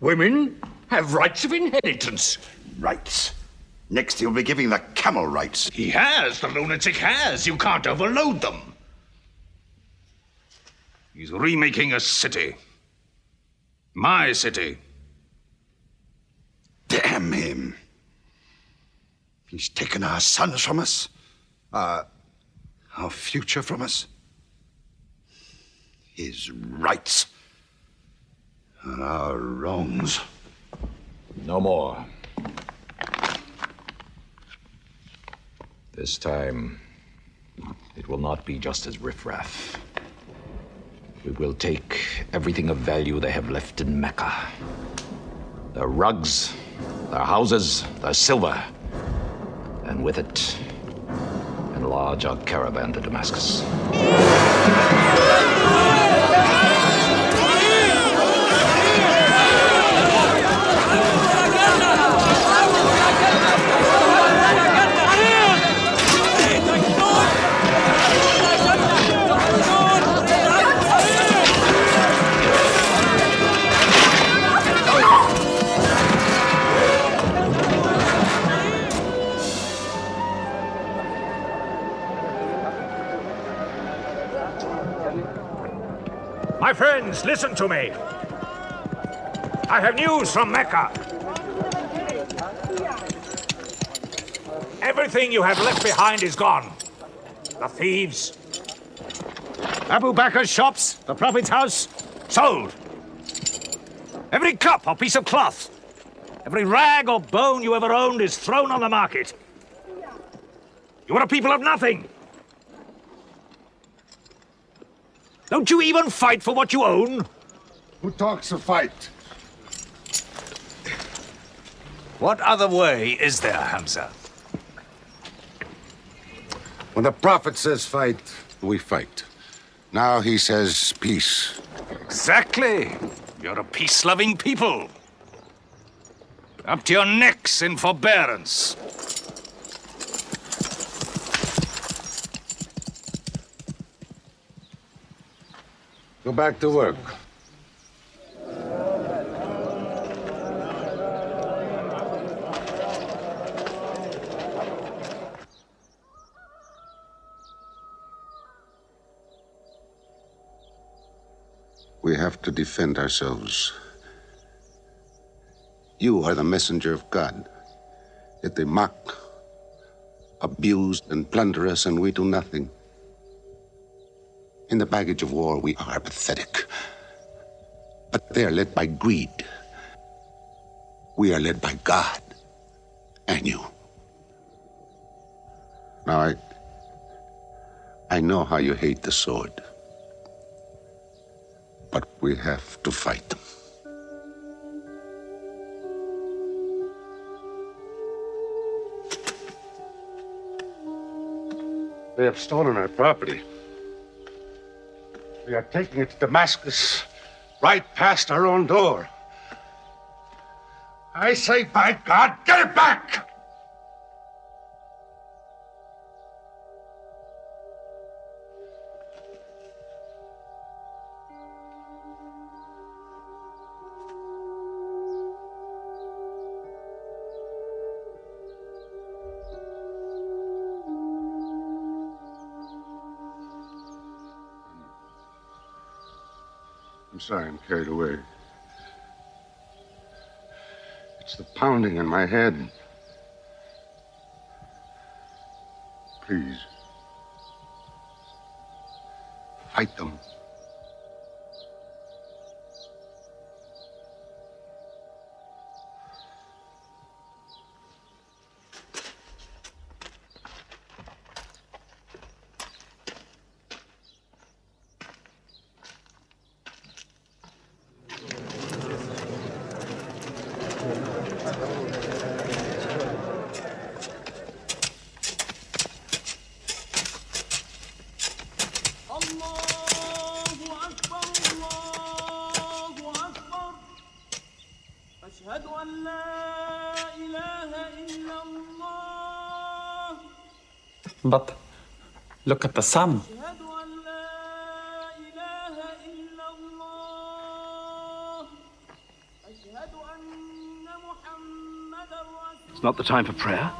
Women have rights of inheritance. Rights? Next he'll be giving the camel rights. He has. The lunatic has. You can't overload them. He's remaking a city. My city. Damn him. He's taken our sons from us. Our future from us. His rights and our wrongs. No more. This time, it will not be just as riffraff. We will take everything of value they have left in Mecca. Their rugs, their houses, their silver. And with it, enlarge our caravan to Damascus. My friends, listen to me. I have news from Mecca. Everything you have left behind is gone. The thieves, Abu Bakr's shops, the Prophet's house, sold. Every cup or piece of cloth, every rag or bone you ever owned is thrown on the market. You are a people of nothing. Don't you even fight for what you own? Who talks of fight? What other way is there, Hamza? When the Prophet says fight, we fight. Now he says peace. Exactly. You're a peace-loving people. Up to your necks in forbearance. Go back to work. We have to defend ourselves. You are the messenger of God. Yet they mock, abuse, and plunder us, and we do nothing. In the baggage of war, we are pathetic. But they are led by greed. We are led by God and you. Now, I know how you hate the sword. But we have to fight them. They have stolen our property. We are taking it to Damascus, right past our own door. I say, by God, get it back! I'm sorry, I'm carried away. It's the pounding in my head. Please. Fight them. But look at the sun. It's not the time for prayer.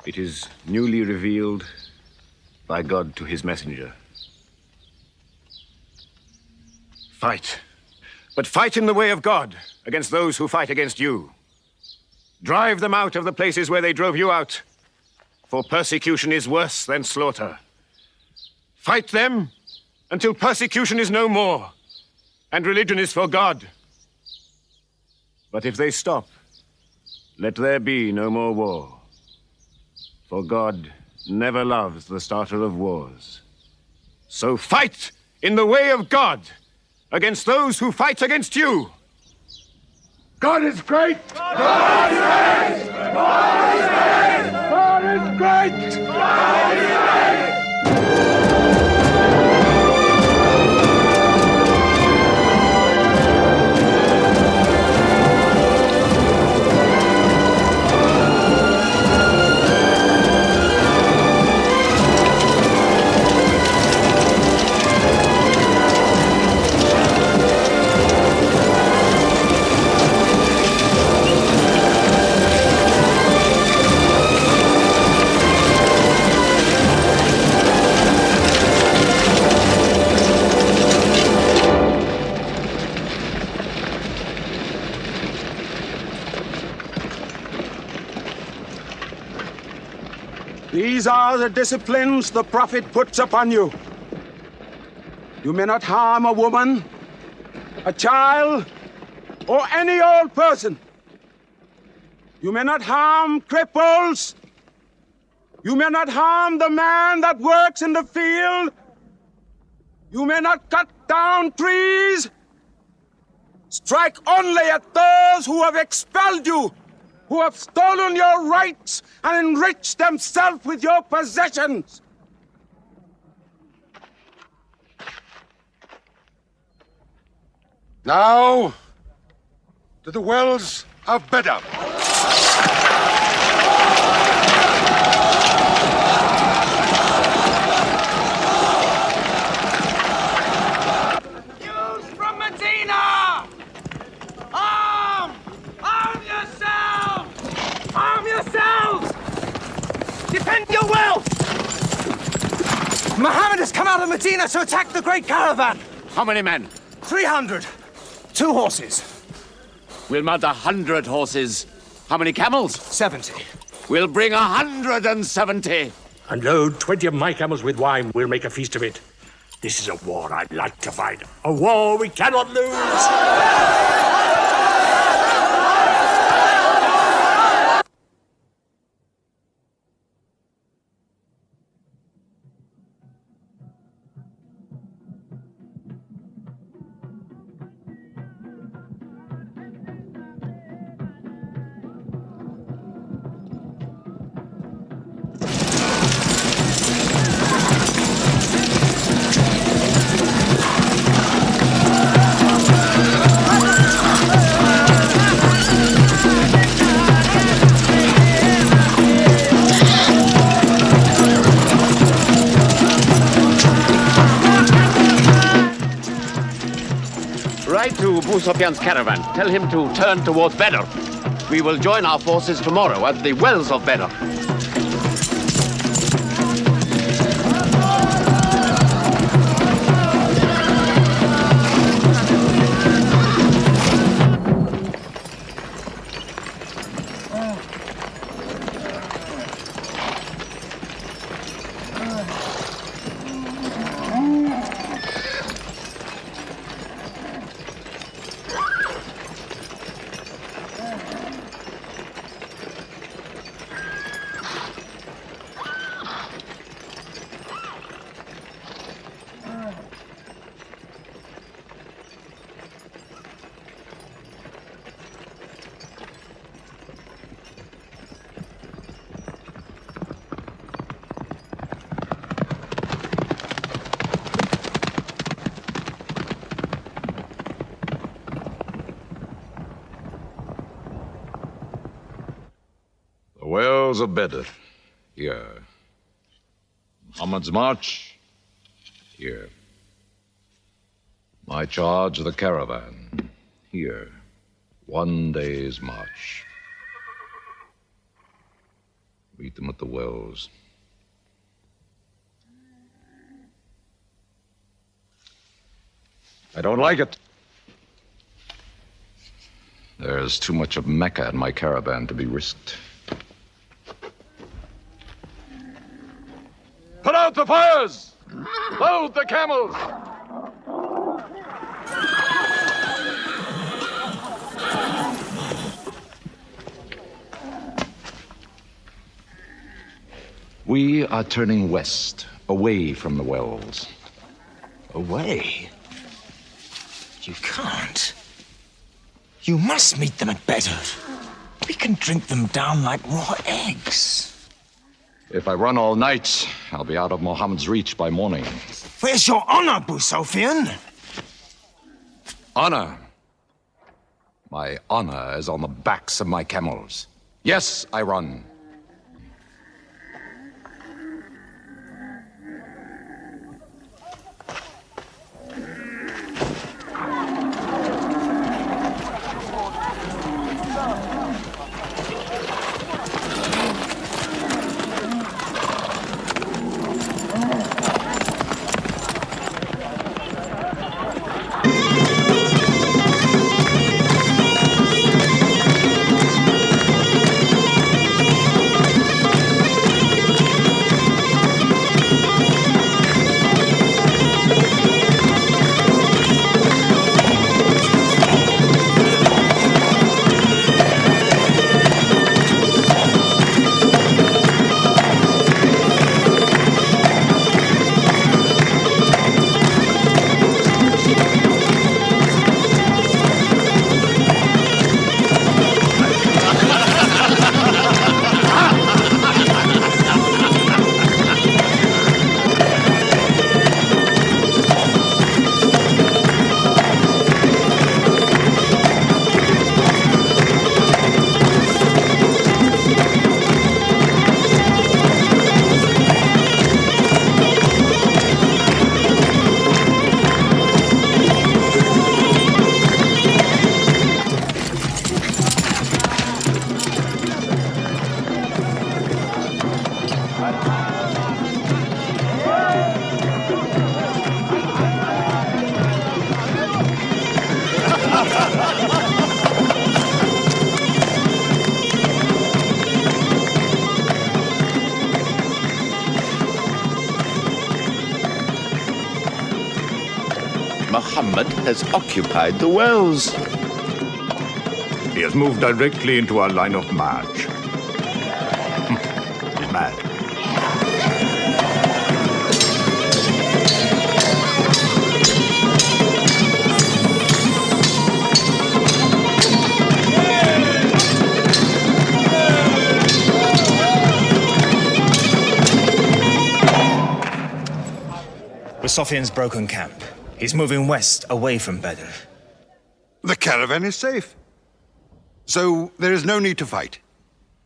It is newly revealed by God to his messenger. Fight. But fight in the way of God against those who fight against you. Drive them out of the places where they drove you out, for persecution is worse than slaughter. Fight them until persecution is no more, and religion is for God. But if they stop, let there be no more war. For God never loves the starter of wars. So fight in the way of God against those who fight against you. God is great! God is great! God is great! God is great! God is great! These are the disciplines the prophet puts upon you. You may not harm a woman, a child, or any old person. You may not harm cripples. You may not harm the man that works in the field. You may not cut down trees. Strike only at those who have expelled you, who have stolen your rights and enriched themselves with your possessions. Now, to the wells of Bedab. News from Medina! Arm! Arm yourselves! Arm yourselves! Defend your wealth! Muhammad has come out of Medina to attack the great caravan. How many men? 300. 2 horses. We'll mount 100 horses. How many camels? 70. We'll bring 170. And load 20 of my camels with wine. We'll make a feast of it. This is a war I'd like to fight. A war we cannot lose. Write to Abu Sufyan's caravan. Tell him to turn towards Badr. We will join our forces tomorrow at the wells of Badr. walls of Bedr. Here. Muhammad's march. Here. My charge of the caravan. Here. 1 day's march. Meet them at the wells. I don't like it. There's too much of Mecca in my caravan to be risked. Put out the fires! Load the camels! We are turning west, away from the wells. Away? You can't. You must meet them at Bedr. We can drink them down like raw eggs. If I run all night, I'll be out of Muhammad's reach by morning. Where's your honor, Abu Sufyan? Honor? My honor is on the backs of my camels. Yes, I run. Muhammad has occupied the wells. He has moved directly into our line of march. He's mad. Sufyan's broken camp. He's moving west, away from Bedr. The caravan is safe. So there is no need to fight.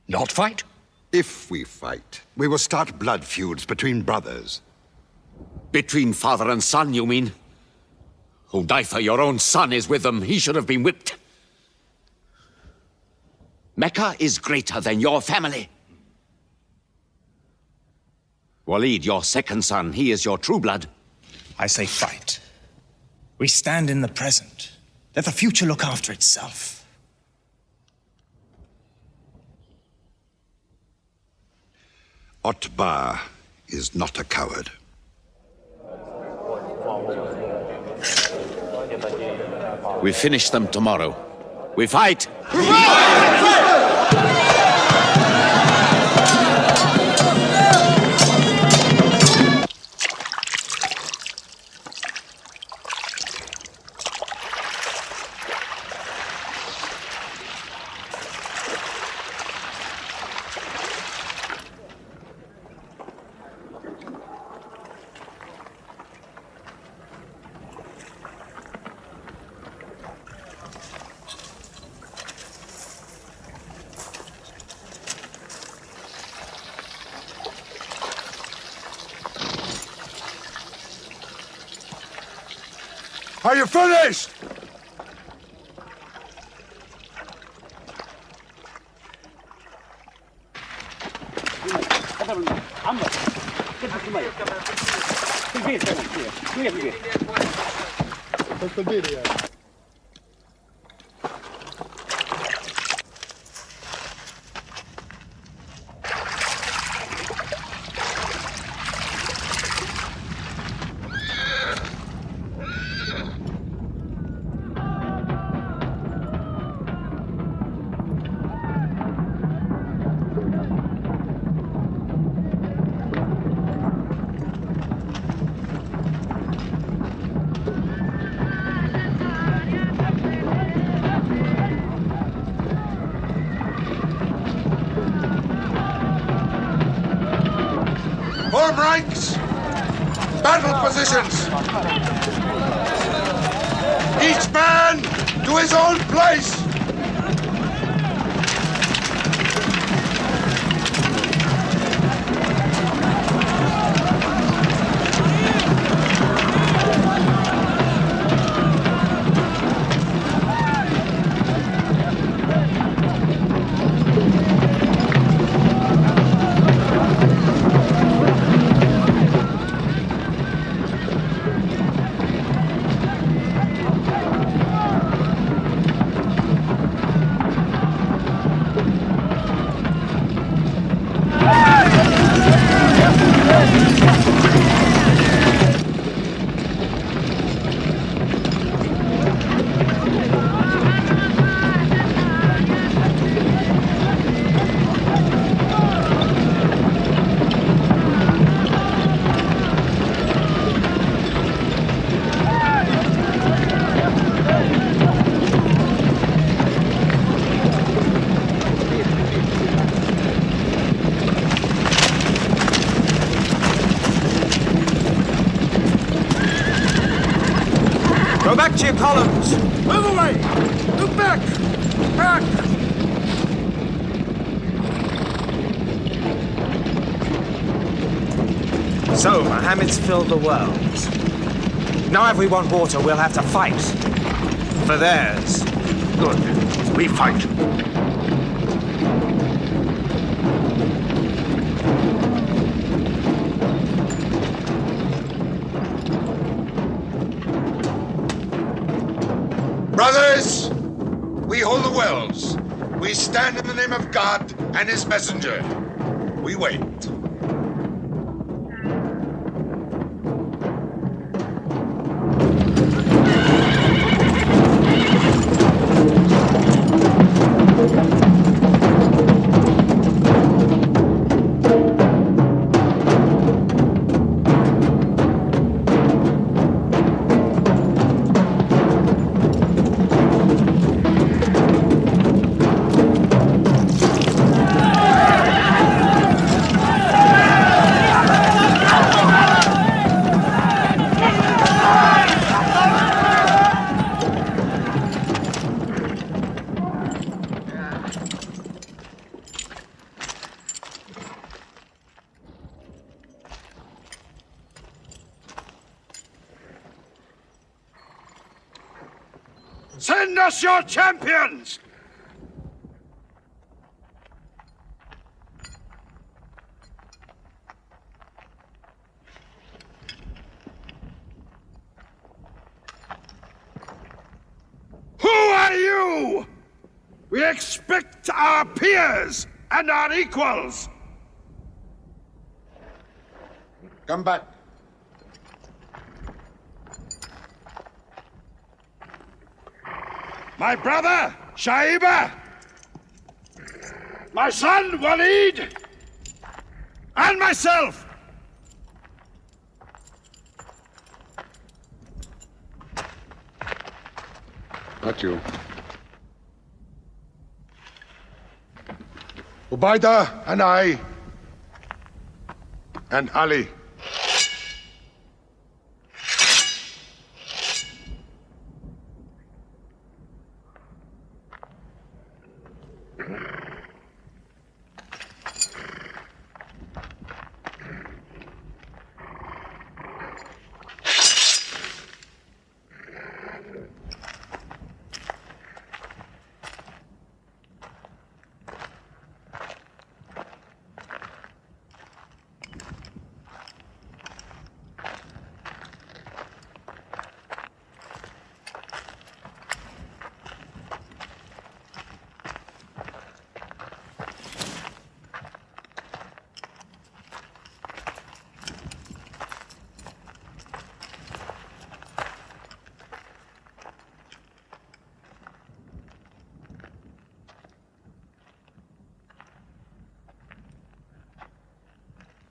Not fight? If we fight, we will start blood feuds between brothers. Between father and son, you mean? Hudayfa, your own son, is with them. He should have been whipped. Mecca is greater than your family. Walid, your second son, he is your true blood. I say fight. We stand in the present. Let the future look after itself. Otbah is not a coward. We finish them tomorrow. We fight! Are you finished? Form ranks! Battle positions! Each man to his own place! Go back to your columns! Move away! Look back! Back! So, Mohammed's filled the world. Now if we want water, we'll have to fight. For theirs. Good. We fight. Brothers, we hold the wells. We stand in the name of God and his messenger. We wait. Send us your champions! Who are you? We expect our peers and our equals. Come back. My brother, Shaiba. My son, Walid. And myself. Not you. Ubaida and I. And Ali.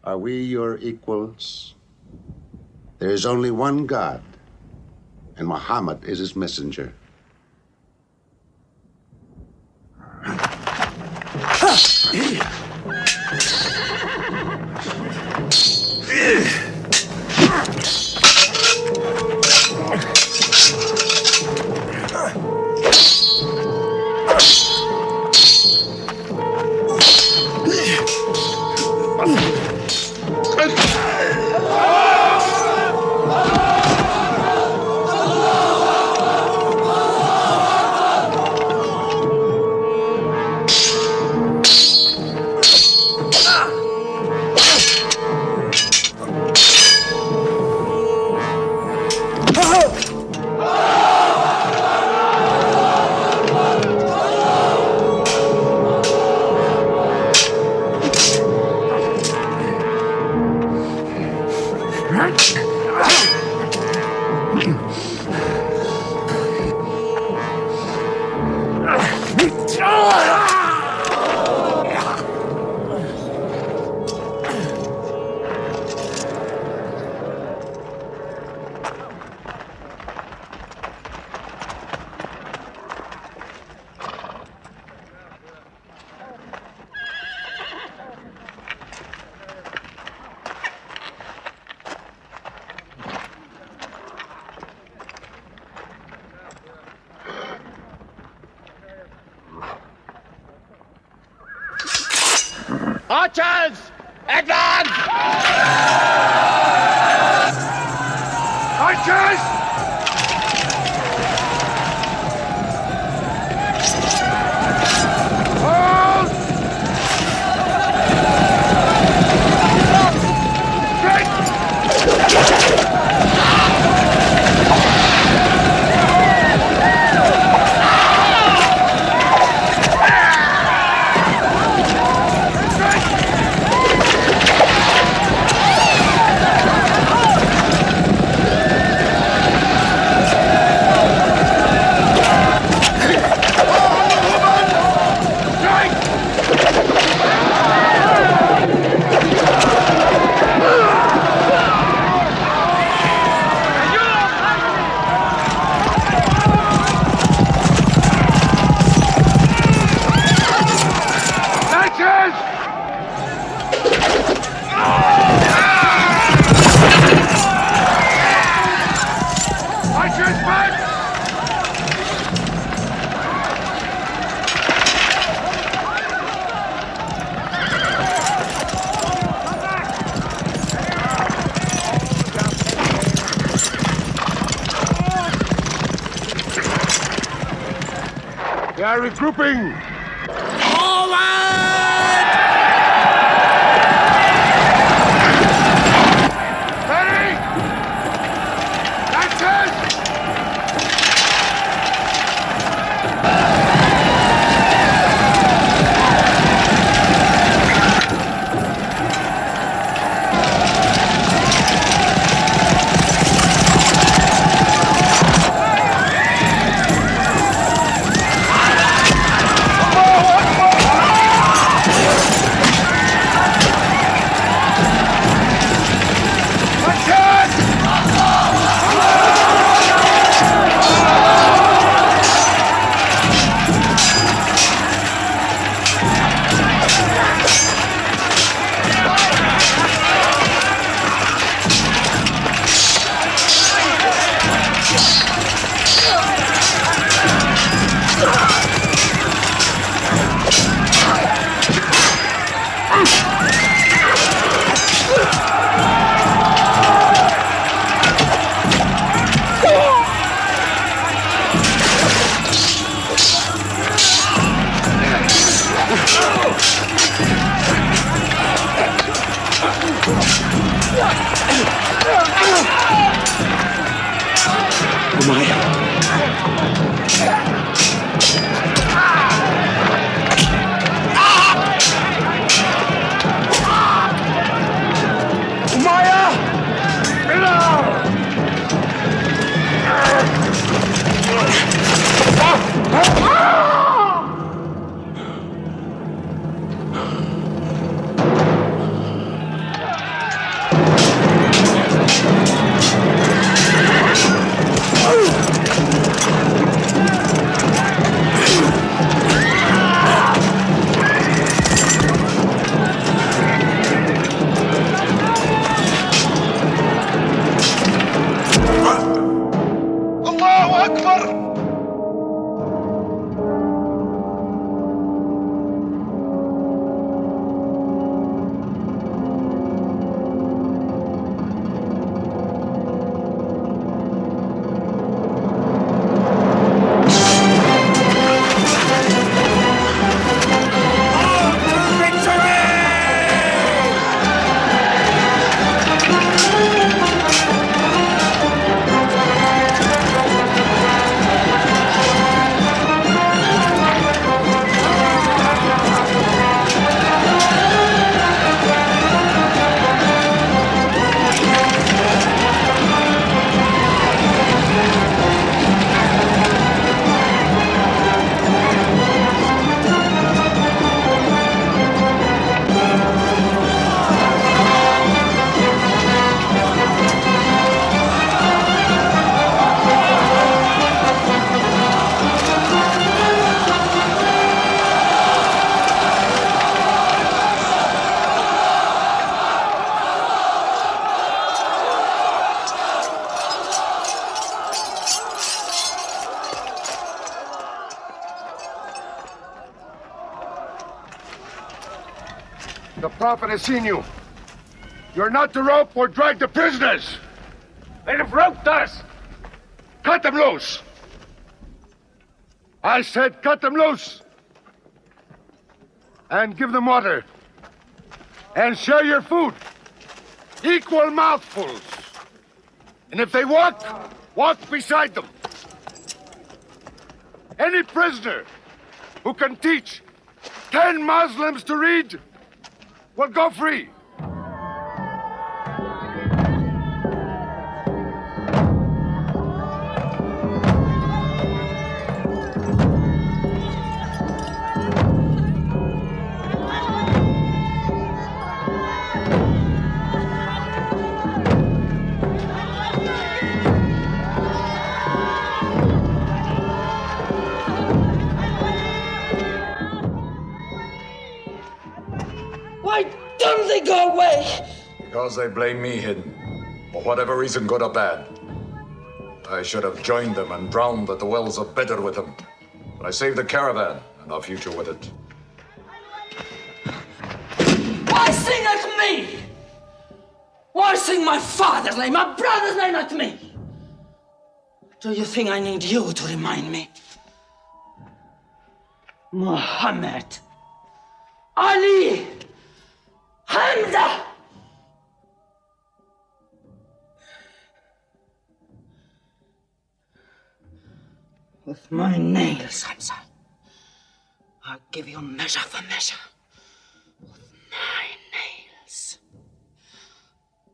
Are we your equals? There is only one God, and Muhammad is his messenger. Archers! Advance! Archers! They are regrouping! The Prophet has seen you. You're not to rope or drag the prisoners. They have roped us. Cut them loose. I said cut them loose. And give them water. And share your food. Equal mouthfuls. And if they walk, walk beside them. Any prisoner who can teach 10 Muslims to read will go free. Why don't they go away? Because they blame me, Hidden. For whatever reason, good or bad. I should have joined them and drowned at the wells of Bedr with them. But I saved the caravan and our future with it. Why sing at me? Why sing my father's name, my brother's name at me? Do you think I need you to remind me? Muhammad, Ali, Hamza! With my nails, Hamza, I'll give you measure for measure. With my nails.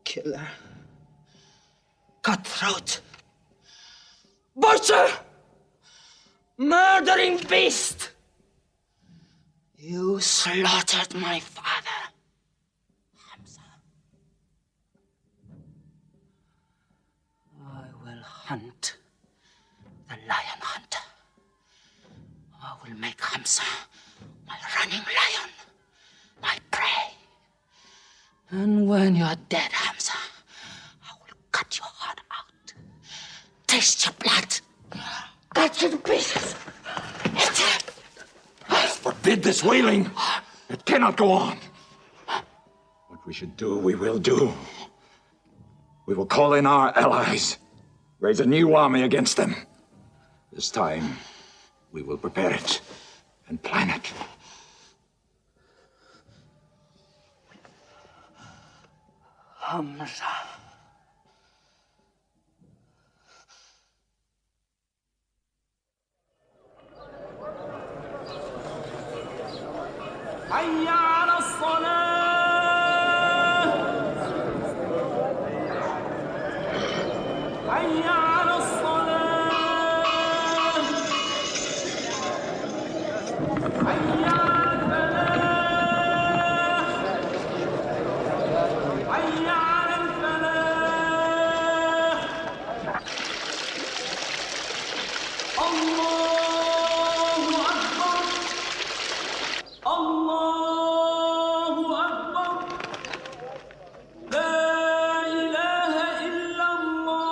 Killer. Cutthroat. Butcher! Murdering beast! You slaughtered my father, Hamza. I will hunt the lion hunter. I will make Hamza my running lion, my prey. And when you are dead, Hamza, I will cut your heart out, taste your blood, cut you to pieces, eat it. Forbid this wailing. It cannot go on. What we should do, we will do. We will call in our allies, raise a new army against them. This time, we will prepare it and plan it. Hamza. حي على الصلاة حي على الصلاة حي على الفلاح حي على الفلاح الله أكبر الله أكبر لا إله إلا الله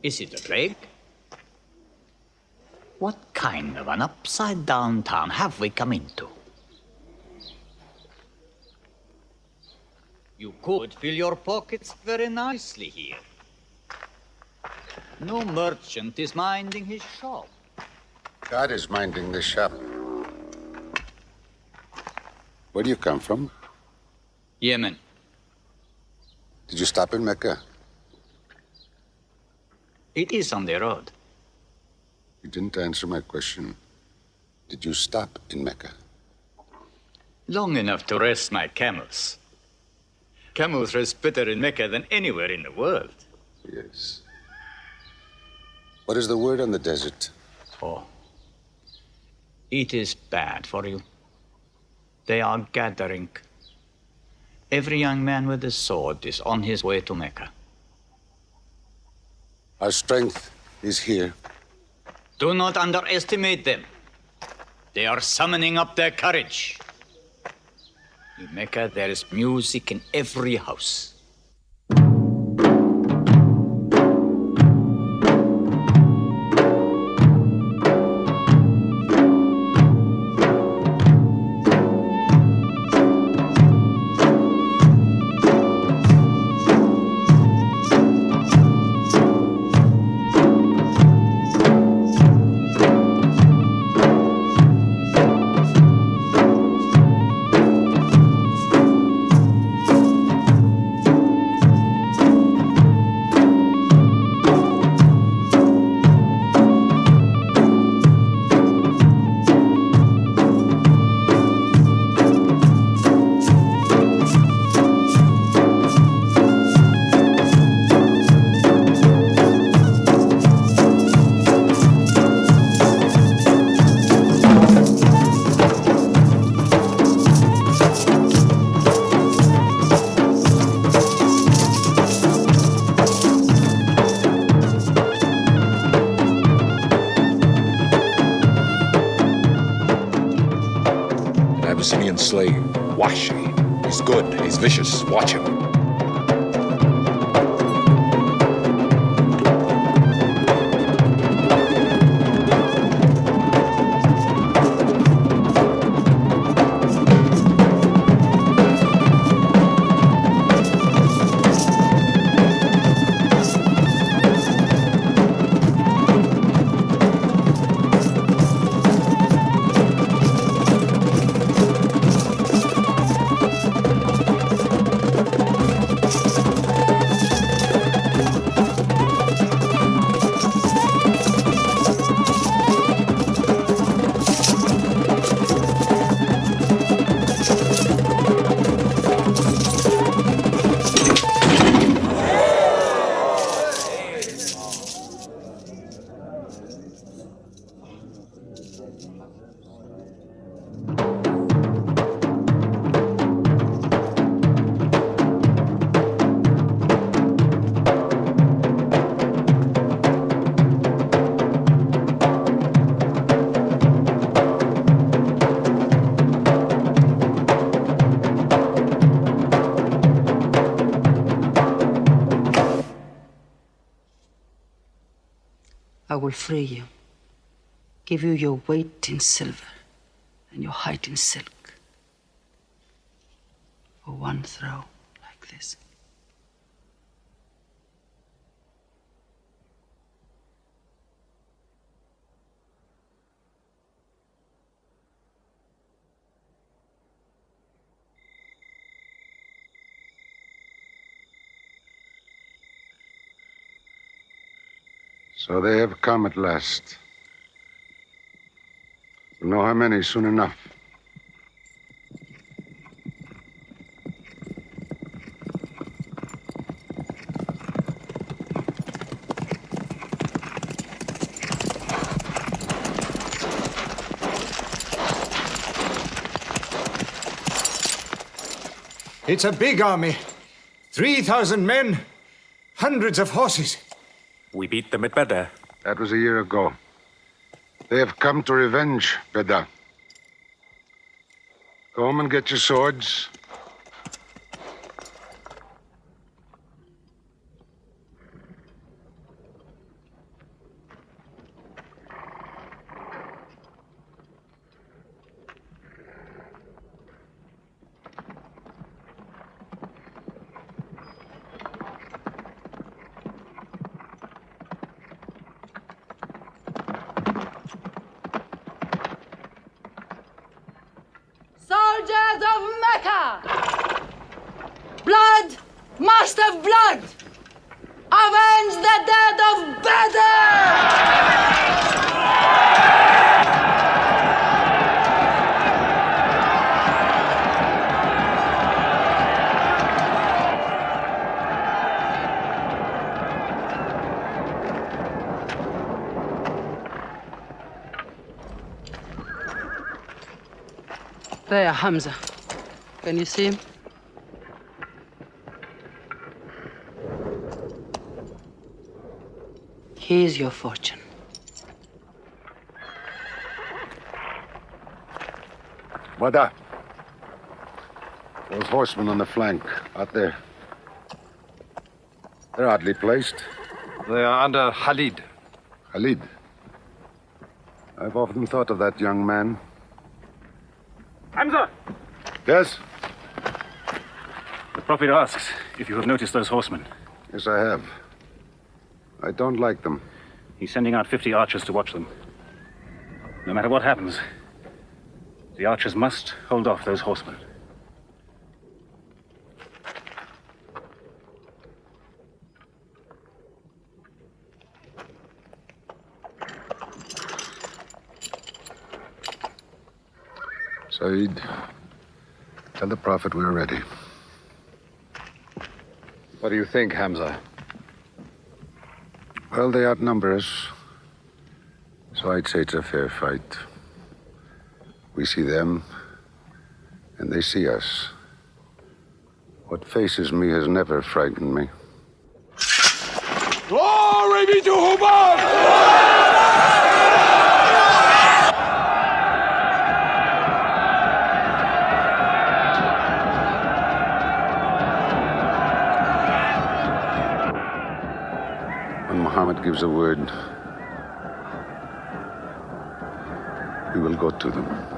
Is it a plague? What kind of an upside-down town have we come into? You could fill your pockets very nicely here. No merchant is minding his shop. God is minding the shop. Where do you come from? Yemen. Did you stop in Mecca? It is on the road. You didn't answer my question. Did you stop in Mecca? Long enough to rest my camels. Camels roast better in Mecca than anywhere in the world. Yes. What is the word on the desert? Oh. It is bad for you. They are gathering. Every young man with a sword is on his way to Mecca. Our strength is here. Do not underestimate them. They are summoning up their courage. In Mecca, there is music in every house. Abyssinian slave, Wahshi. He's good, he's vicious. Watch him. I will free you, give you your weight in silver and your height in silk for one throw like this. So they have come at last. We'll know how many soon enough. It's a big army. 3,000 men, hundreds of horses. We beat them at Badr. That was a year ago. They have come to revenge Badr. Go home and get your swords. Soldiers of Mecca! Blood must have blood! Avenge the dead of Badr! There, Hamza. Can you see him? Here's your fortune. Wada. Those horsemen on the flank, out there. They're oddly placed. They are under Khalid. Khalid? I've often thought of that young man. Hamza! Yes? The Prophet asks if you have noticed those horsemen. Yes, I have. I don't like them. He's sending out 50 archers to watch them. No matter what happens, the archers must hold off those horsemen. Saeed, tell the Prophet we're ready. What do you think, Hamza? Well, they outnumber us, so I'd say it's a fair fight. We see them, and they see us. What faces me has never frightened me. Glory be to Hubbard! When Muhammad gives a word, we will go to them.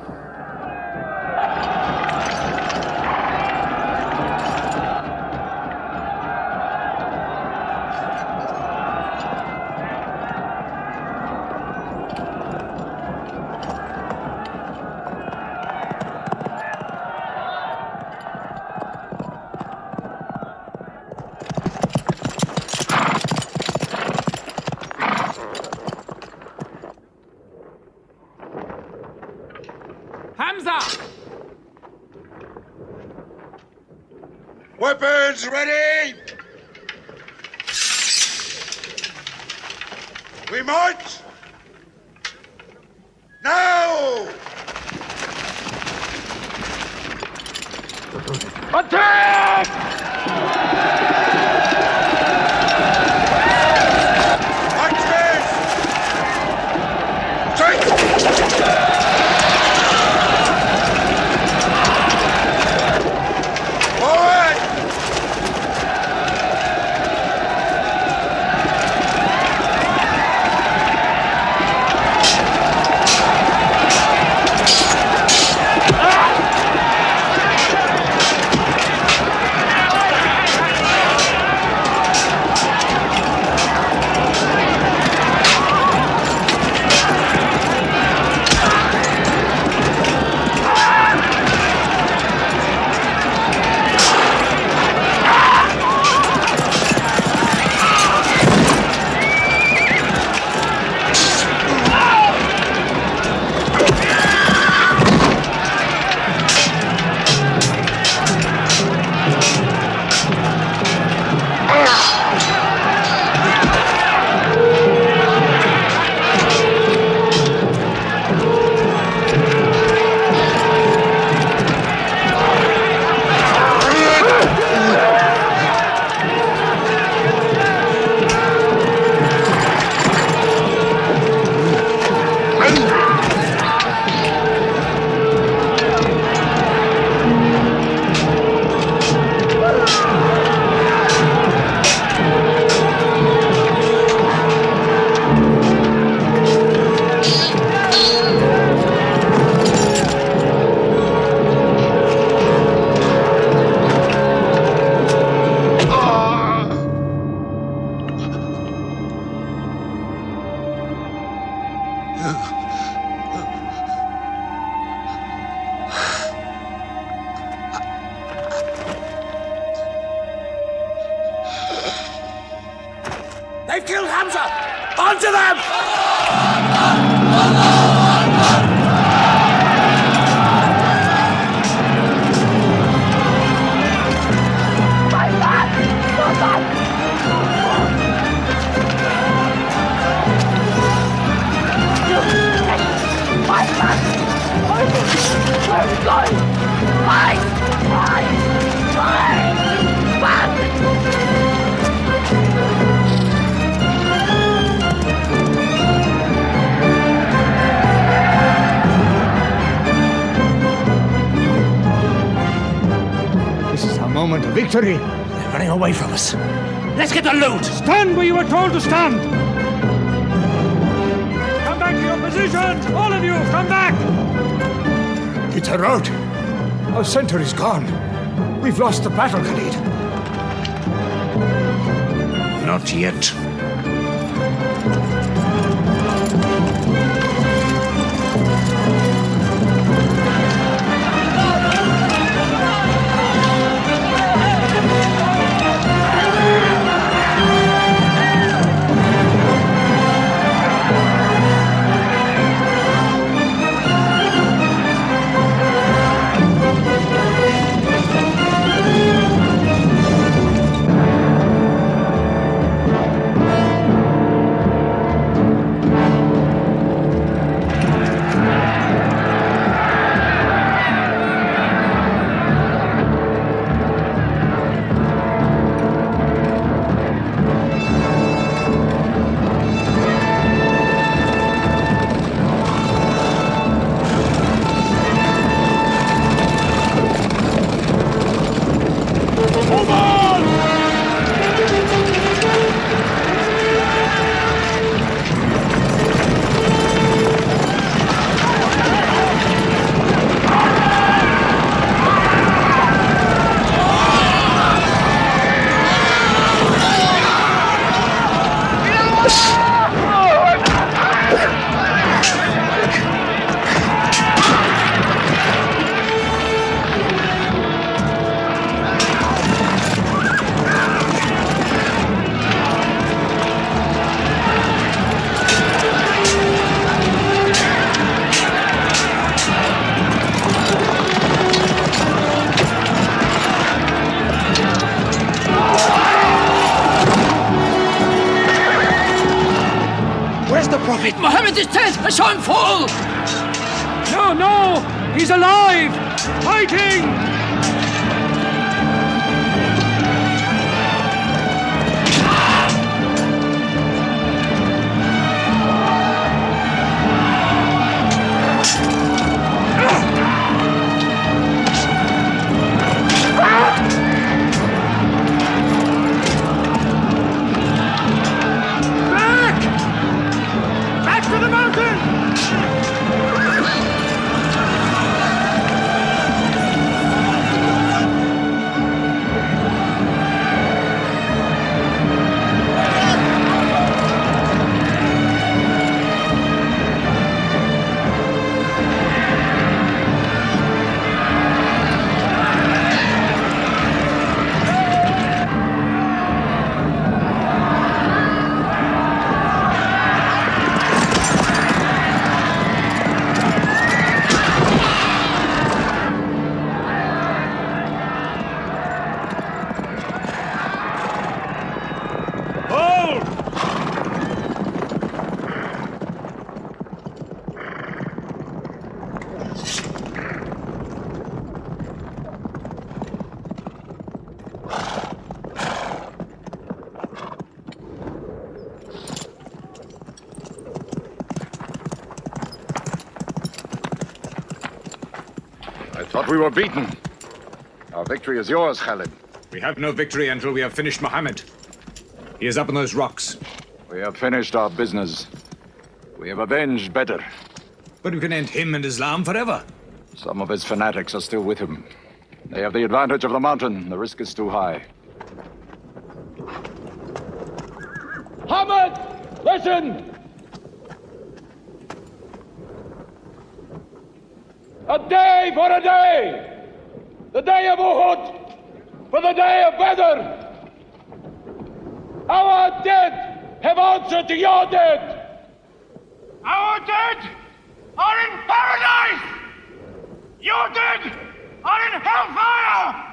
Hamza! Weapons ready! We march! Now! Attack! They've killed Hamza! Onto them! Where are we going? moment of victory. They're running away from us. Let's get the loot! Stand where you were told to stand! Come back to your positions! All of you, come back! It's a rout. Our center is gone. We've lost the battle, Khalid. Not yet. Mohammed is dead! I saw him fall! No! He's alive! Fighting! Back to the mountain! I thought we were beaten. Our victory is yours, Khalid. We have no victory until we have finished Muhammad. He is up on those rocks. We have finished our business. We have avenged Badr. But we can end him and Islam forever. Some of his fanatics are still with him. They have the advantage of the mountain. The risk is too high. Muhammad, listen! A day for a day! The day of Uhud for the day of Badr! Our dead have answered to your dead! Our dead are in paradise! Your dead are in hellfire!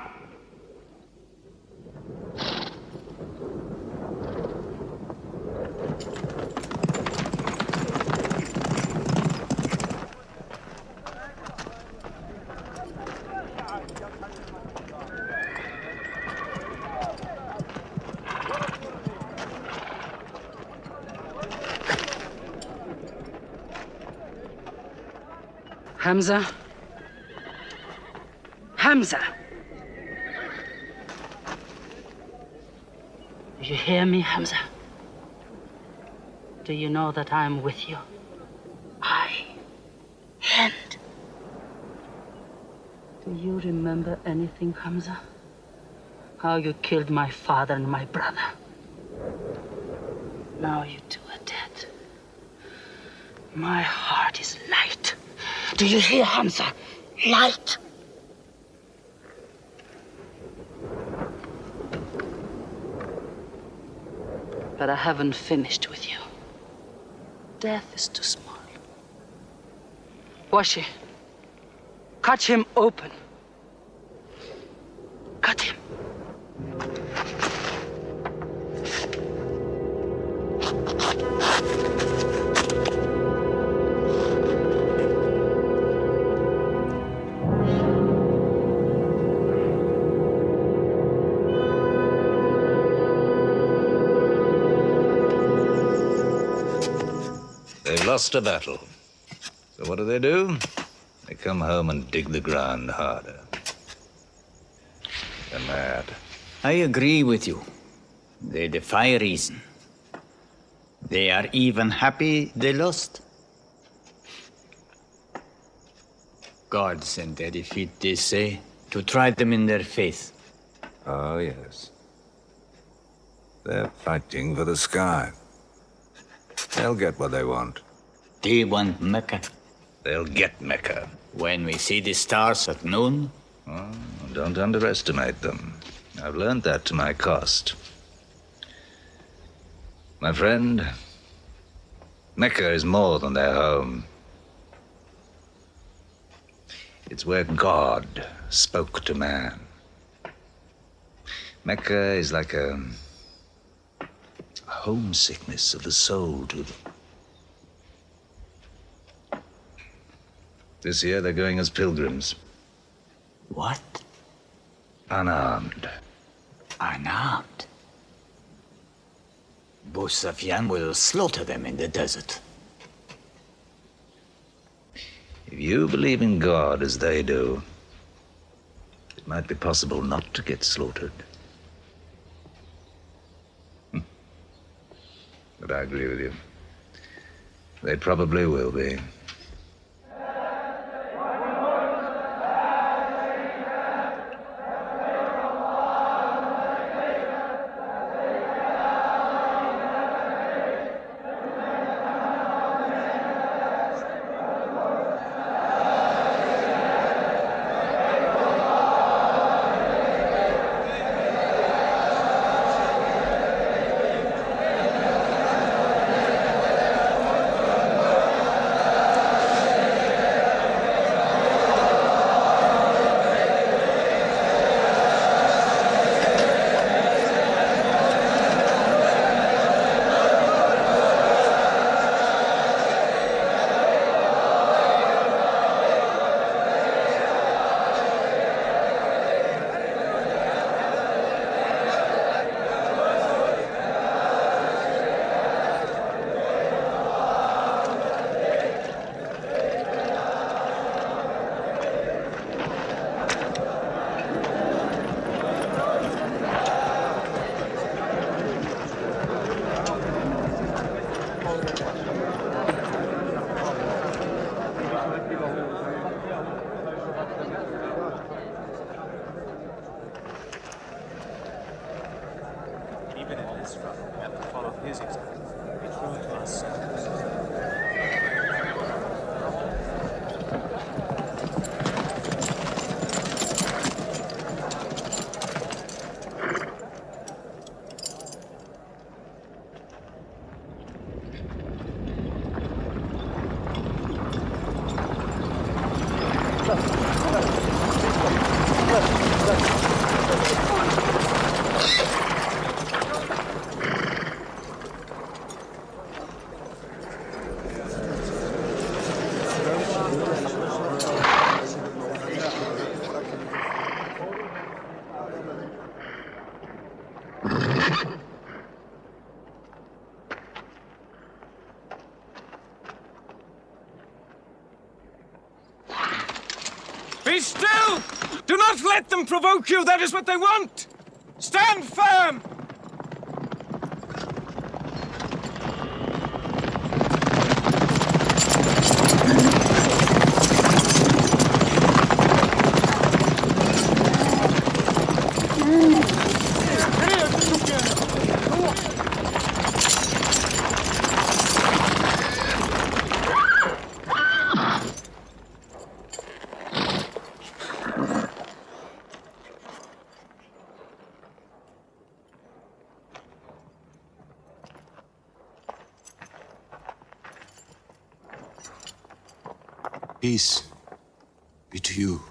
Hamza? Hamza! Do you hear me, Hamza? Do you know that I'm with you? And do you remember anything, Hamza? How you killed my father and my brother. Now you two are dead. My heart is light. Do you hear, Hamza? Light. But I haven't finished with you. Death is too small. Washi, cut him open. Cut him. They've lost a battle. So what do? They come home and dig the ground harder. They're mad. I agree with you. They defy reason. They are even happy they lost. God sent their defeat, they say, to try them in their faith. Oh, yes. They're fighting for the sky. They'll get what they want. They want Mecca. They'll get Mecca. When we see the stars at noon? Oh, don't underestimate them. I've learned that to my cost. My friend, Mecca is more than their home. It's where God spoke to man. Mecca is like a homesickness of the soul to them. This year they're going as pilgrims. What? Unarmed. Unarmed? Abu Sufyan will slaughter them in the desert. If you believe in God as they do, it might be possible not to get slaughtered. But I agree with you. They probably will be. Be still! Do not let them provoke you. That is what they want. Stand firm. Peace be to you.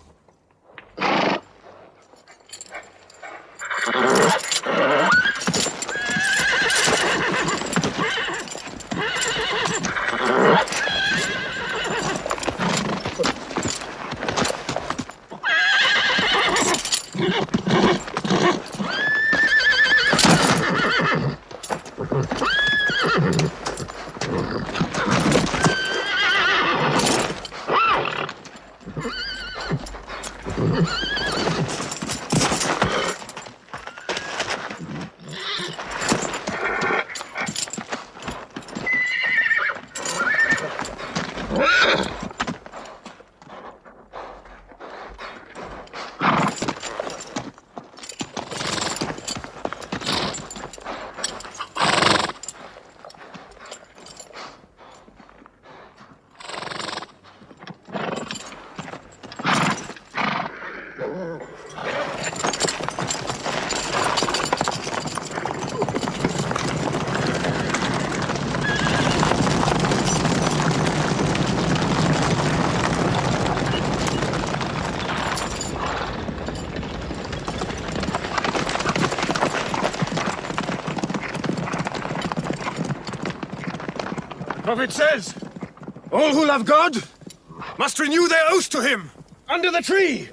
The prophet says, all who love God must renew their oath to him under the tree.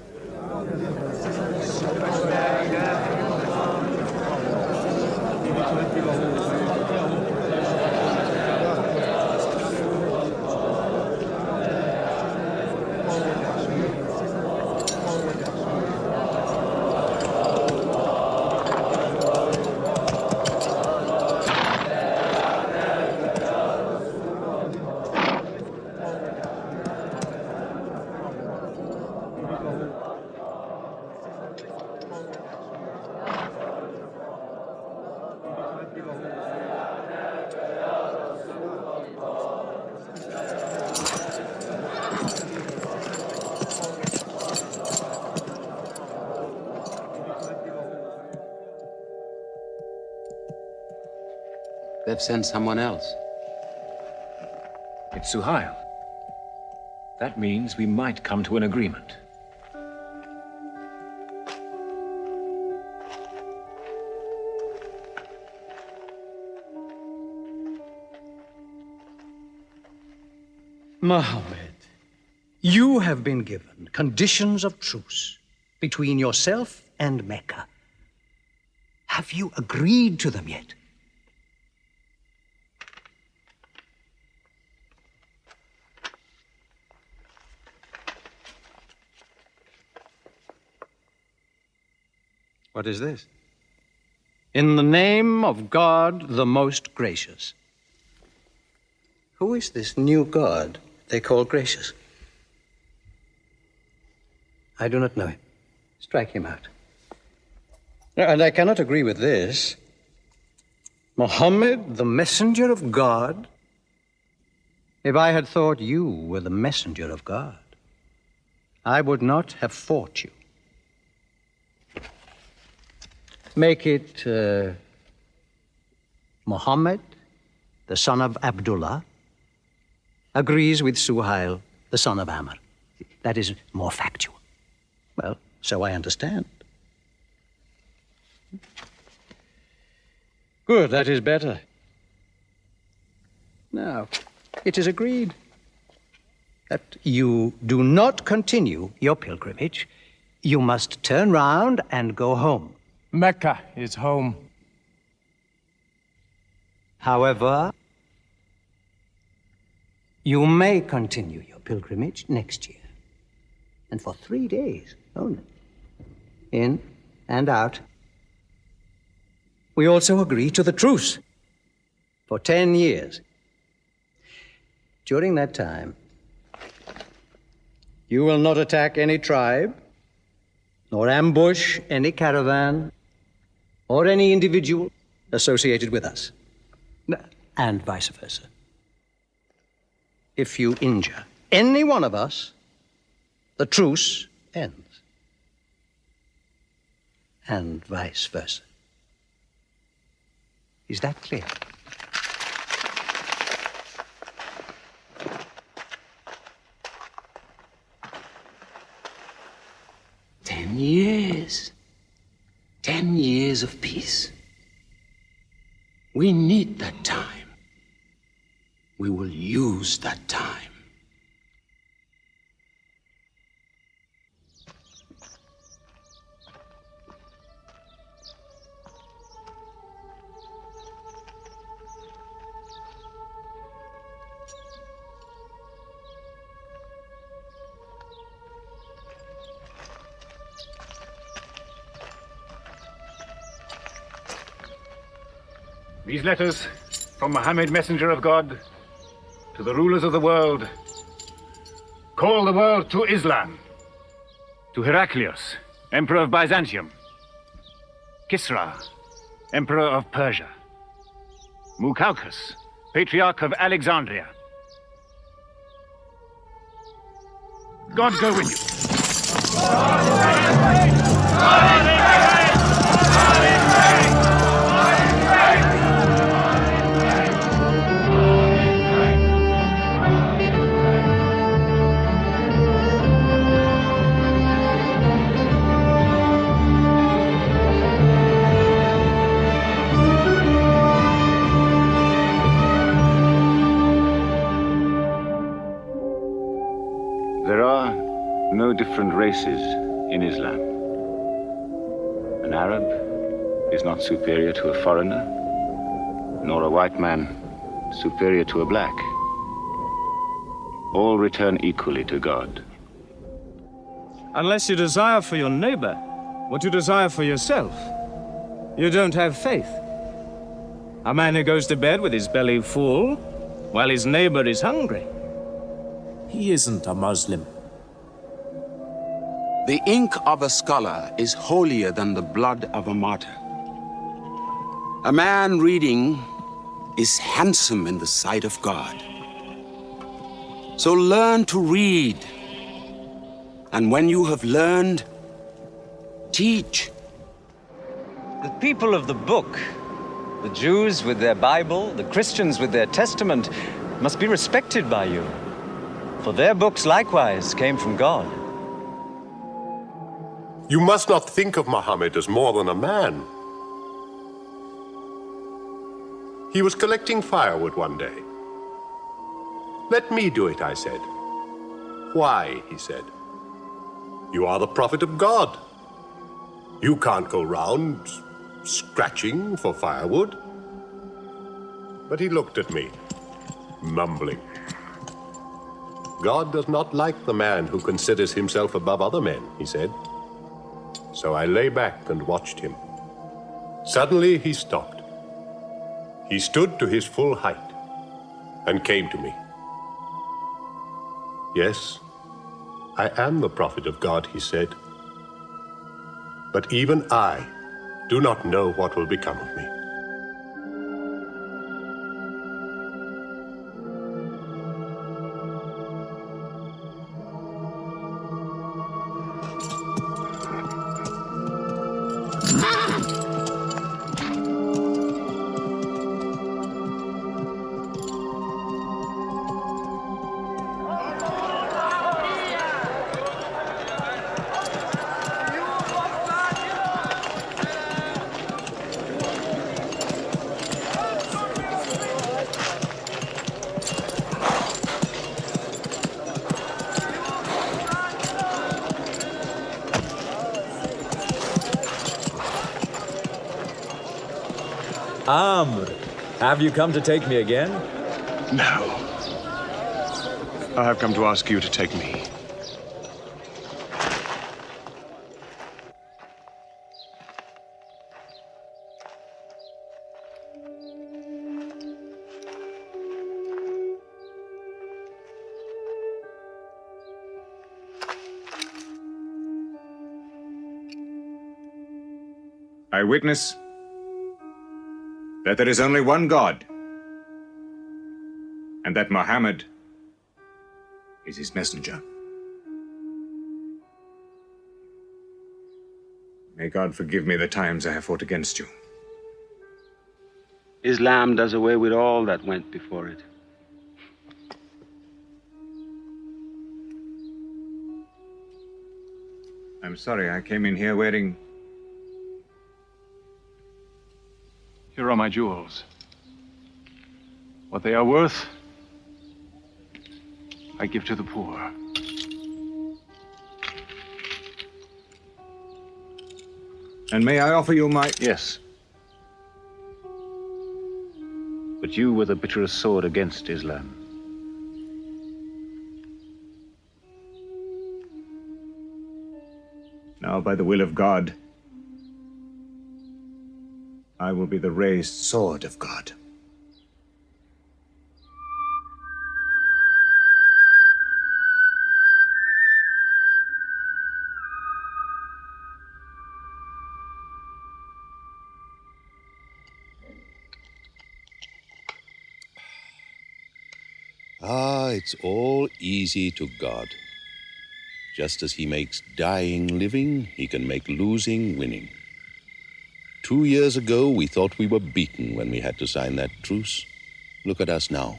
They've sent someone else. It's Suhail. That means we might come to an agreement. Mohammed, you have been given conditions of truce between yourself and Mecca. Have you agreed to them yet? What is this? In the name of God, the most gracious. Who is this new God they call gracious? I do not know him. Strike him out. And I cannot agree with this. Muhammad, the messenger of God? If I had thought you were the messenger of God, I would not have fought you. Make it Muhammad, the son of Abdullah, agrees with Suhail, the son of Amr. That is more factual. Well, so I understand. Good, that is better. Now, it is agreed that you do not continue your pilgrimage. You must turn round and go home. Mecca is home. However, you may continue your pilgrimage next year, and for 3 days only, in and out. We also agree to the truce for 10 years. During that time, you will not attack any tribe, nor ambush any caravan, or any individual associated with us, and vice versa. If you injure any one of us, the truce ends, and vice versa. Is that clear? years. 10 years of peace. We need that time. We will use that time. These letters from Muhammad, messenger of God, to the rulers of the world, call the world to Islam. To Heraclius, emperor of Byzantium. Kisra, emperor of Persia. Mukaukos, patriarch of Alexandria. God go with you. There are no different races in Islam. An Arab is not superior to a foreigner, nor a white man superior to a black. All return equally to God. Unless you desire for your neighbor what you desire for yourself, you don't have faith. A man who goes to bed with his belly full while his neighbor is hungry. He isn't a Muslim. The ink of a scholar is holier than the blood of a martyr. A man reading is handsome in the sight of God. So learn to read. And when you have learned, teach. The people of the book, the Jews with their Bible, the Christians with their Testament, must be respected by you. For their books likewise came from God. You must not think of Muhammad as more than a man. He was collecting firewood one day. Let me do it, I said. Why, he said. You are the prophet of God. You can't go round scratching for firewood. But he looked at me, mumbling. God does not like the man who considers himself above other men, he said. So I lay back and watched him. Suddenly he stopped. He stood to his full height and came to me. Yes, I am the prophet of God, he said. But even I do not know what will become of me. Amr, have you come to take me again? No. I have come to ask you to take me. I witness that there is only one God, and that Muhammad is his messenger. May God forgive me the times I have fought against you. Islam does away with all that went before it. I'm sorry, I came in here wearing... Here are my jewels. What they are worth, I give to the poor. And may I offer you my... Yes. But you were the bitterest sword against Islam. Now, by the will of God, I will be the raised sword of God. Ah, it's all easy to God. Just as he makes dying living, he can make losing winning. 2 years ago, we thought we were beaten when we had to sign that truce. Look at us now,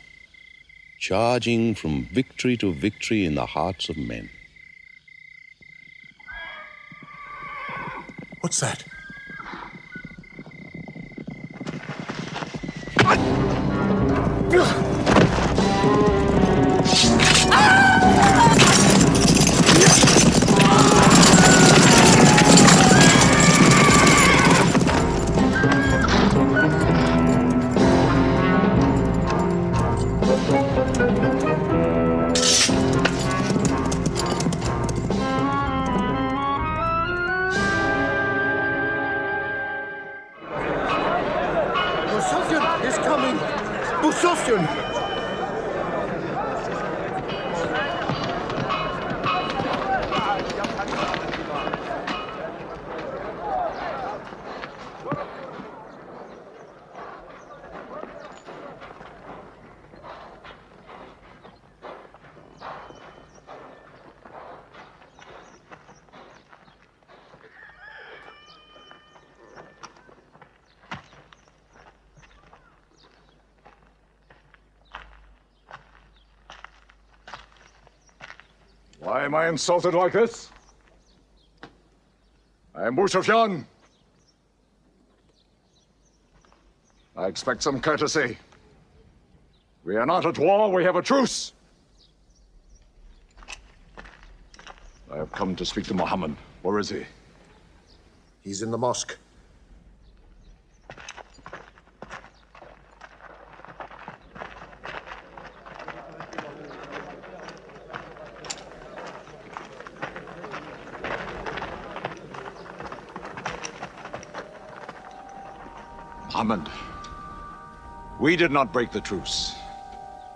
charging from victory to victory in the hearts of men. What's that? Busofyan is coming! Busofyan! Why am I insulted like this? I am Busofyan. I expect some courtesy. We are not at war, we have a truce. I have come to speak to Muhammad. Where is he? He's in the mosque. Muhammad, we did not break the truce.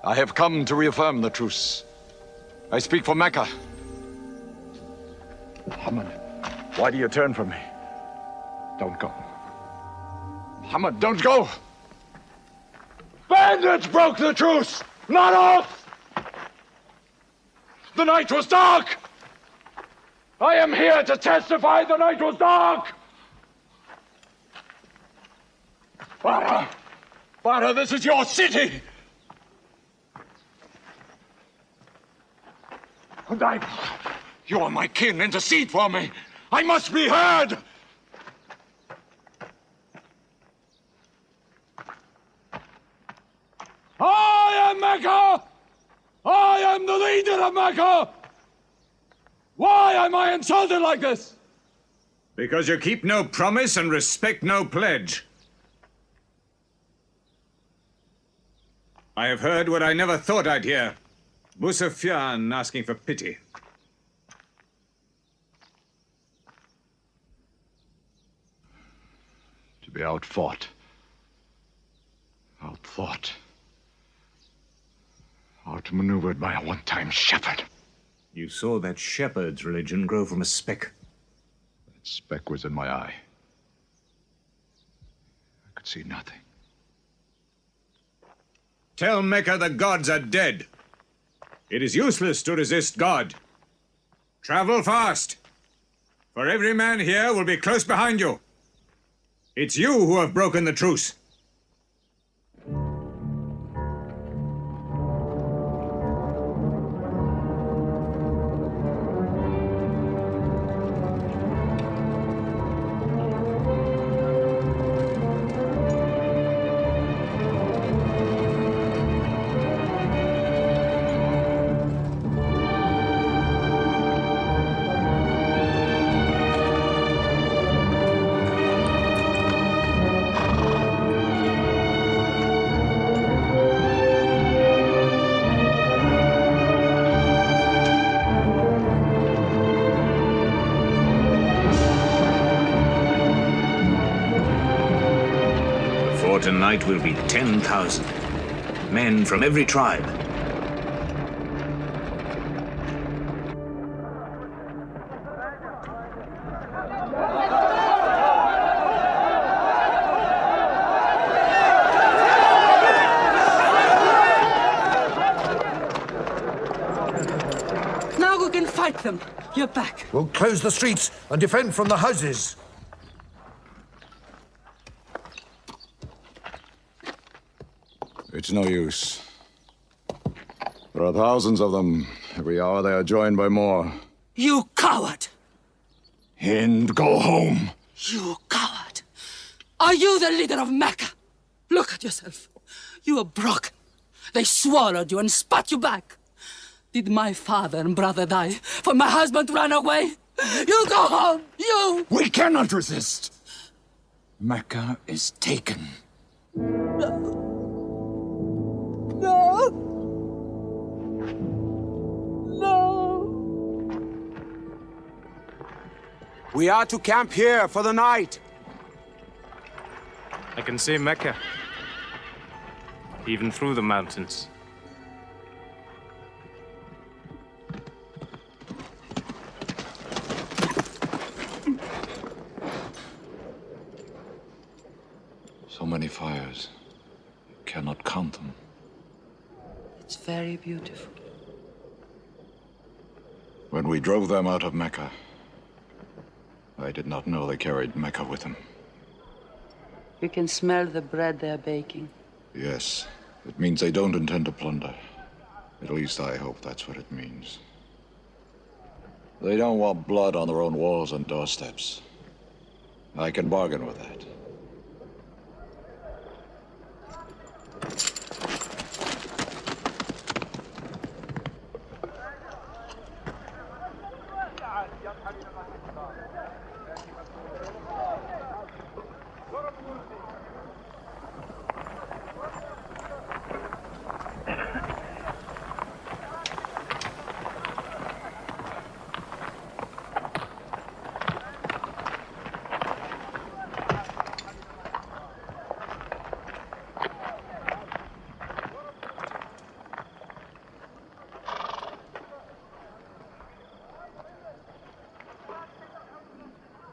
I have come to reaffirm the truce. I speak for Mecca. Muhammad, why do you turn from me? Don't go. Muhammad, don't go! Bandits broke the truce, not us! The night was dark! I am here to testify the night was dark! Farah, this is your city! And you are my kin, intercede for me! I must be heard! I am Mecca! I am the leader of Mecca! Why am I insulted like this? Because you keep no promise and respect no pledge. I have heard what I never thought I'd hear. Busofyan asking for pity. To be outthought, outmaneuvered by a one-time shepherd. You saw that shepherd's religion grow from a speck. That speck was in my eye. I could see nothing. Tell Mecca the gods are dead. It is useless to resist God. Travel fast, for every man here will be close behind you. It's you who have broken the truce. tonight will be 10,000. Men from every tribe. Now we can fight them. You're back. We'll close the streets and defend from the houses. It's no use. There are thousands of them. Every hour they are joined by more. You coward! Hind, go home. You coward! Are you the leader of Mecca? Look at yourself. You are broken. They swallowed you and spat you back. Did my father and brother die for my husband ran away? You go home, you! We cannot resist. Mecca is taken. No. We are to camp here for the night. I can see Mecca. Even through the mountains. So many fires. You cannot count them. It's very beautiful. When we drove them out of Mecca, I did not know they carried Mecca with them. You can smell the bread they're baking. Yes, it means they don't intend to plunder. At least I hope that's what it means. They don't want blood on their own walls and doorsteps. I can bargain with that.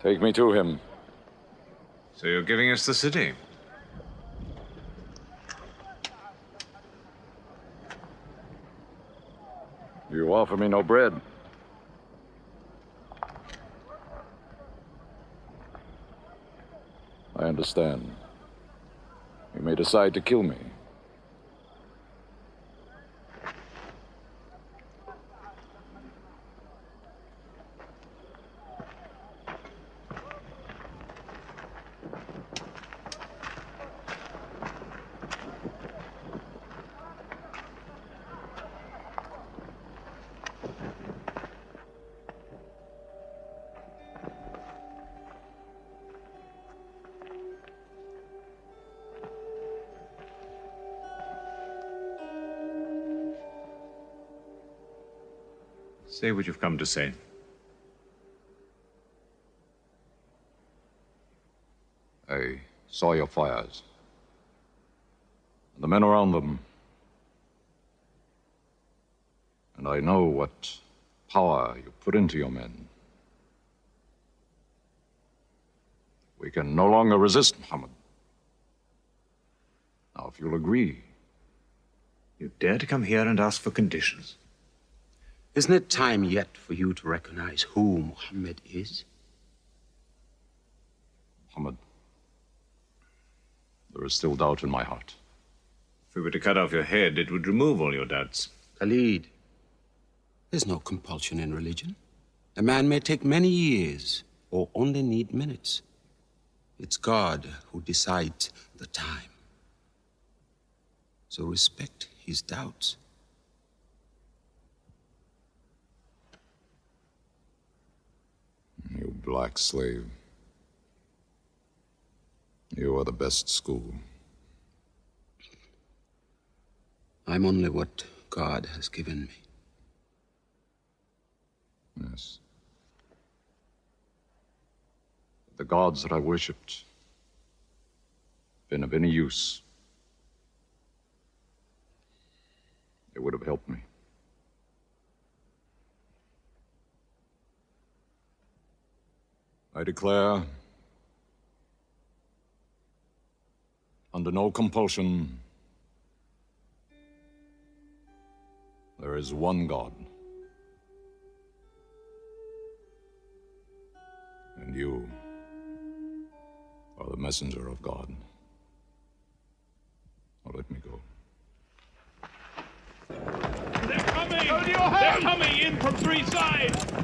Take me to him. So you're giving us the city? You offer me no bread. I understand. You may decide to kill me. Say what you've come to say. I saw your fires. The men around them. And I know what power you put into your men. We can no longer resist Muhammad. Now, if you'll agree. You dare to come here and ask for conditions? Isn't it time yet for you to recognize who Muhammad is? Muhammad, there is still doubt in my heart. If we were to cut off your head, it would remove all your doubts. Khalid, there's no compulsion in religion. A man may take many years or only need minutes. It's God who decides the time. So respect his doubts. You black slave. You are the best school. I'm only what God has given me. Yes. The gods that I worshipped been of any use, it would have helped me. I declare, under no compulsion, there is one God. And you are the messenger of God. Now let me go. They're coming! Go to your house! They're coming in from three sides!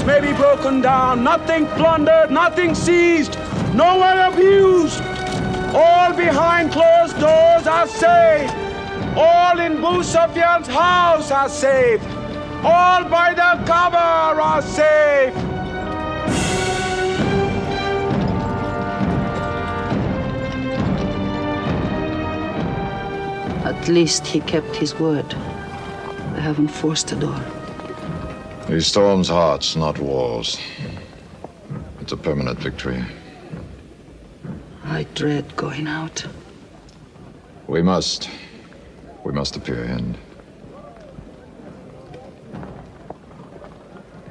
may be broken down, nothing plundered, nothing seized, no one abused. All behind closed doors are safe. All in Abu Sufyan's house are safe. All by the cover are safe. At least he kept his word. I haven't forced the door. He storms hearts, not walls. It's a permanent victory. I dread going out. We must. We must appear in.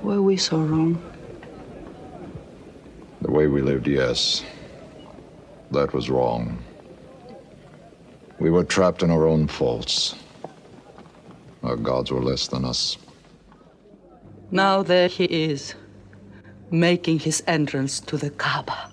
Were we so wrong? The way we lived, yes. That was wrong. We were trapped in our own faults. Our gods were less than us. Now there he is, making his entrance to the Kaaba.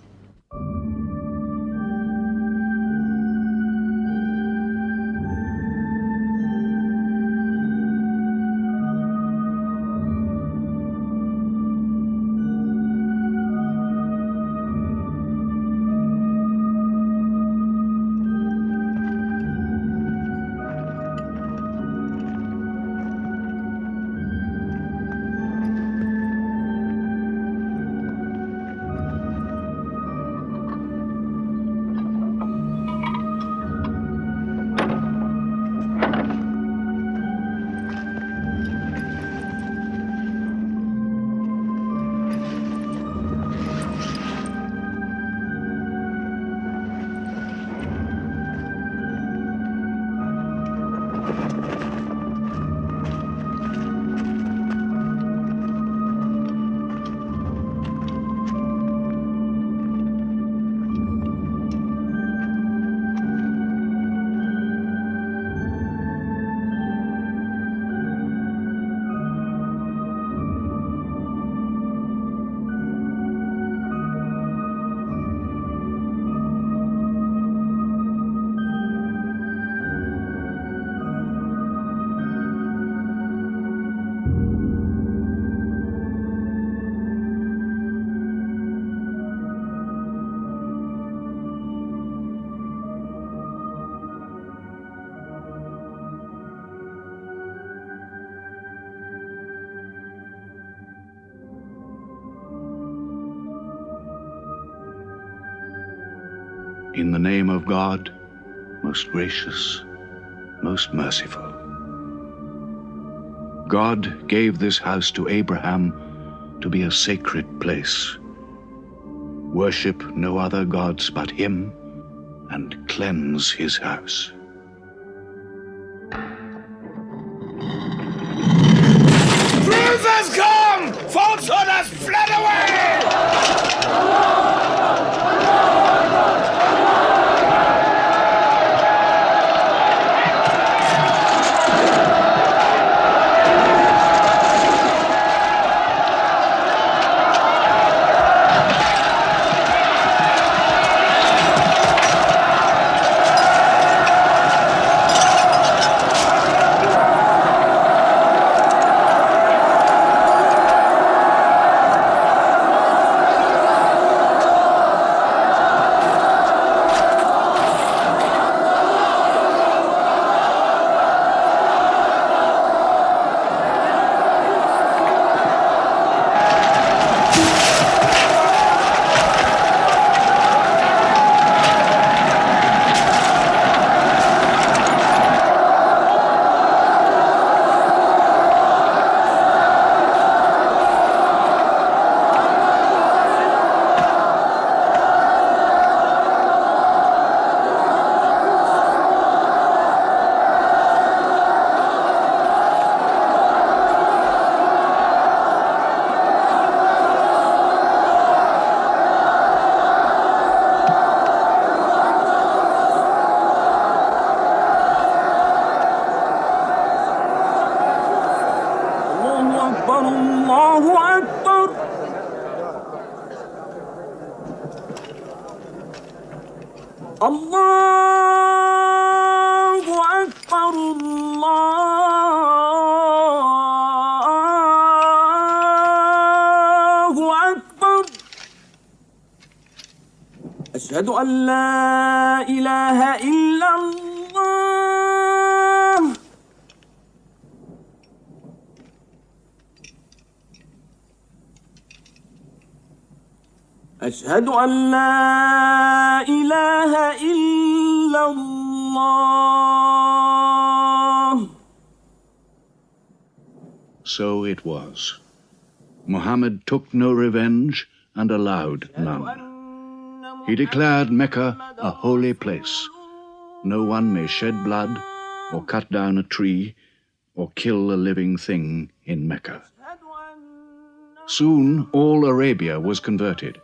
In the name of God, most gracious, most merciful. God gave this house to Abraham to be a sacred place. Worship no other gods but him, and cleanse his house. Truth has come! Falsehood has fled away! أشهد أن لا إله إلا الله أشهد أن لا إله إلا الله. So it was. Muhammad took no revenge and allowed none. He declared Mecca a holy place. No one may shed blood, or cut down a tree, or kill a living thing in Mecca. Soon all Arabia was converted,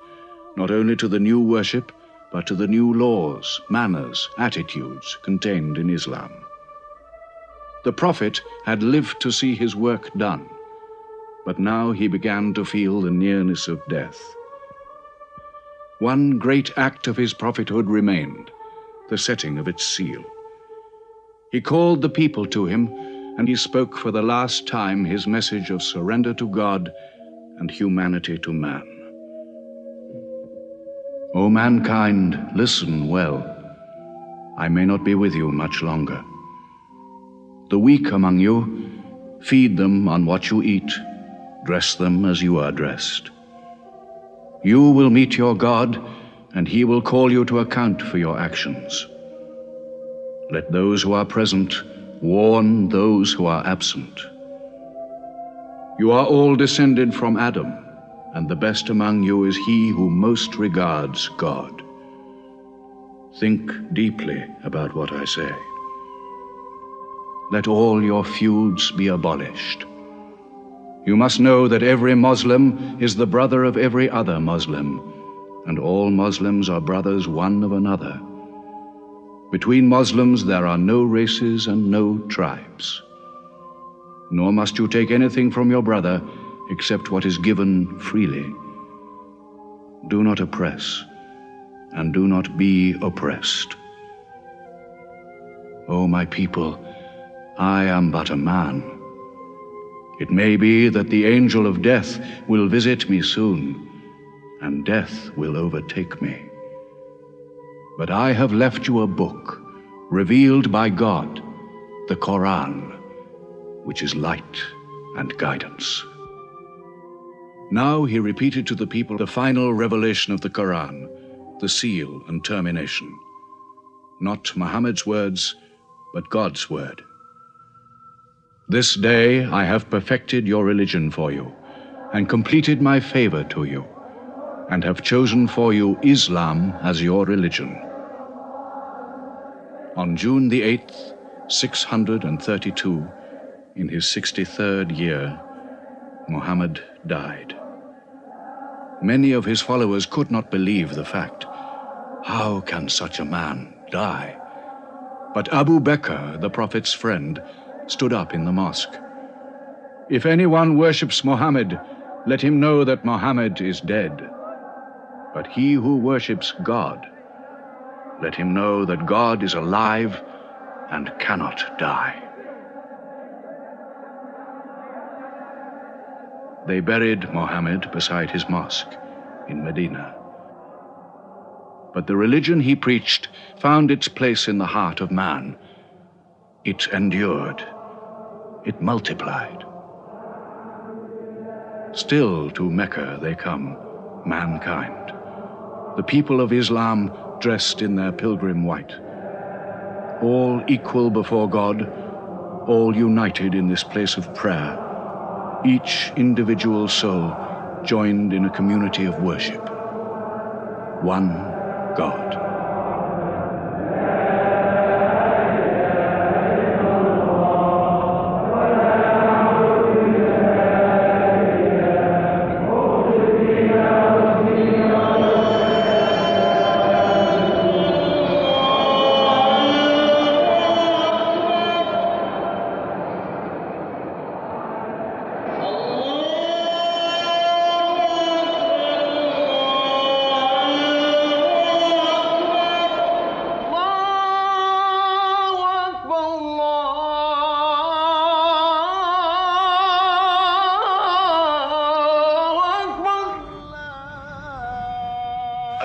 not only to the new worship, but to the new laws, manners, attitudes contained in Islam. The Prophet had lived to see his work done, but now he began to feel the nearness of death. One great act of his prophethood remained, the setting of its seal. He called the people to him, and he spoke for the last time his message of surrender to God and humanity to man. O mankind, listen well. I may not be with you much longer. The weak among you, feed them on what you eat, dress them as you are dressed. You will meet your God, and he will call you to account for your actions. Let those who are present warn those who are absent. You are all descended from Adam, and the best among you is he who most regards God. Think deeply about what I say. Let all your feuds be abolished. You must know that every Muslim is the brother of every other Muslim, and all Muslims are brothers one of another. Between Muslims there are no races and no tribes. Nor must you take anything from your brother except what is given freely. Do not oppress, and do not be oppressed. O my people, I am but a man. It may be that the angel of death will visit me soon, and death will overtake me. But I have left you a book, revealed by God, the Quran, which is light and guidance. Now he repeated to the people the final revelation of the Quran, the seal and termination. Not Muhammad's words, but God's word. This day I have perfected your religion for you, and completed my favor to you, and have chosen for you Islam as your religion. On June the 8th, 632, in his 63rd year, Muhammad died. Many of his followers could not believe the fact. How can such a man die? But Abu Bakr, the Prophet's friend, stood up in the mosque. If anyone worships Muhammad, let him know that Muhammad is dead. But he who worships God, let him know that God is alive and cannot die. They buried Muhammad beside his mosque in Medina. But the religion he preached found its place in the heart of man. It endured. It multiplied. Still to Mecca they come, mankind. The people of Islam dressed in their pilgrim white. All equal before God, all united in this place of prayer. Each individual soul joined in a community of worship. One God.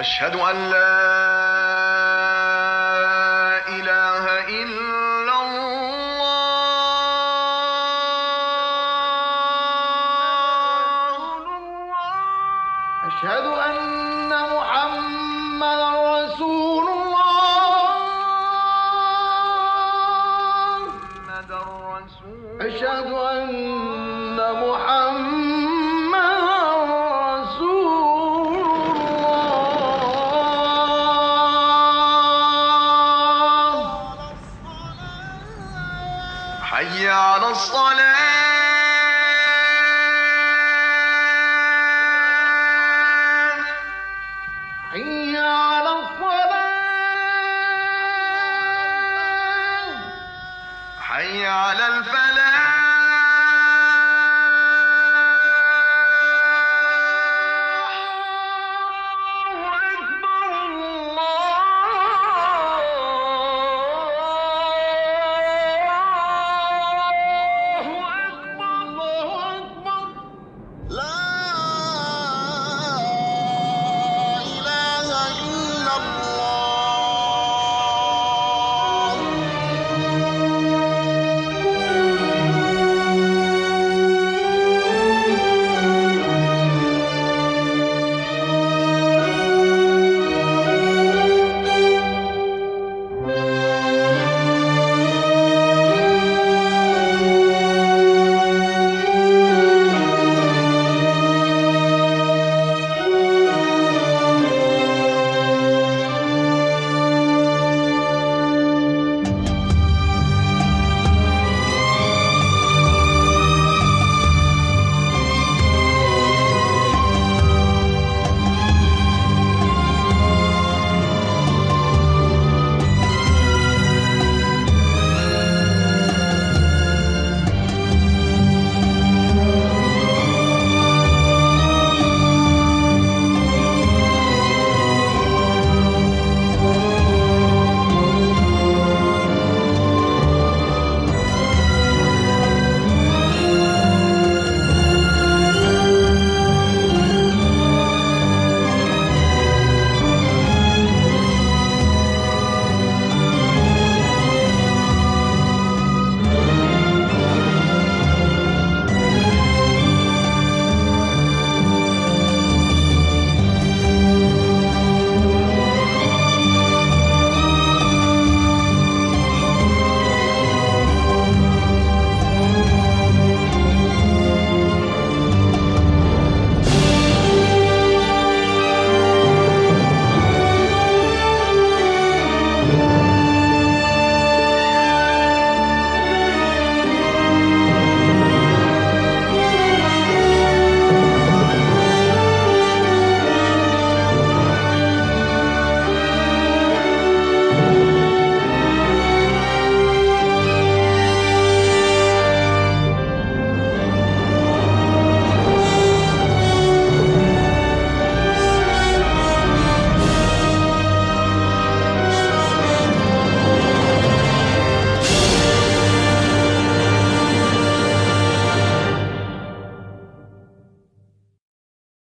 أشهد أن لا إله إلا الله أشهد أن محمدا رسول الله أشهد أن محمدا حي على الصلاة حي على الصلاة حي على الفلاح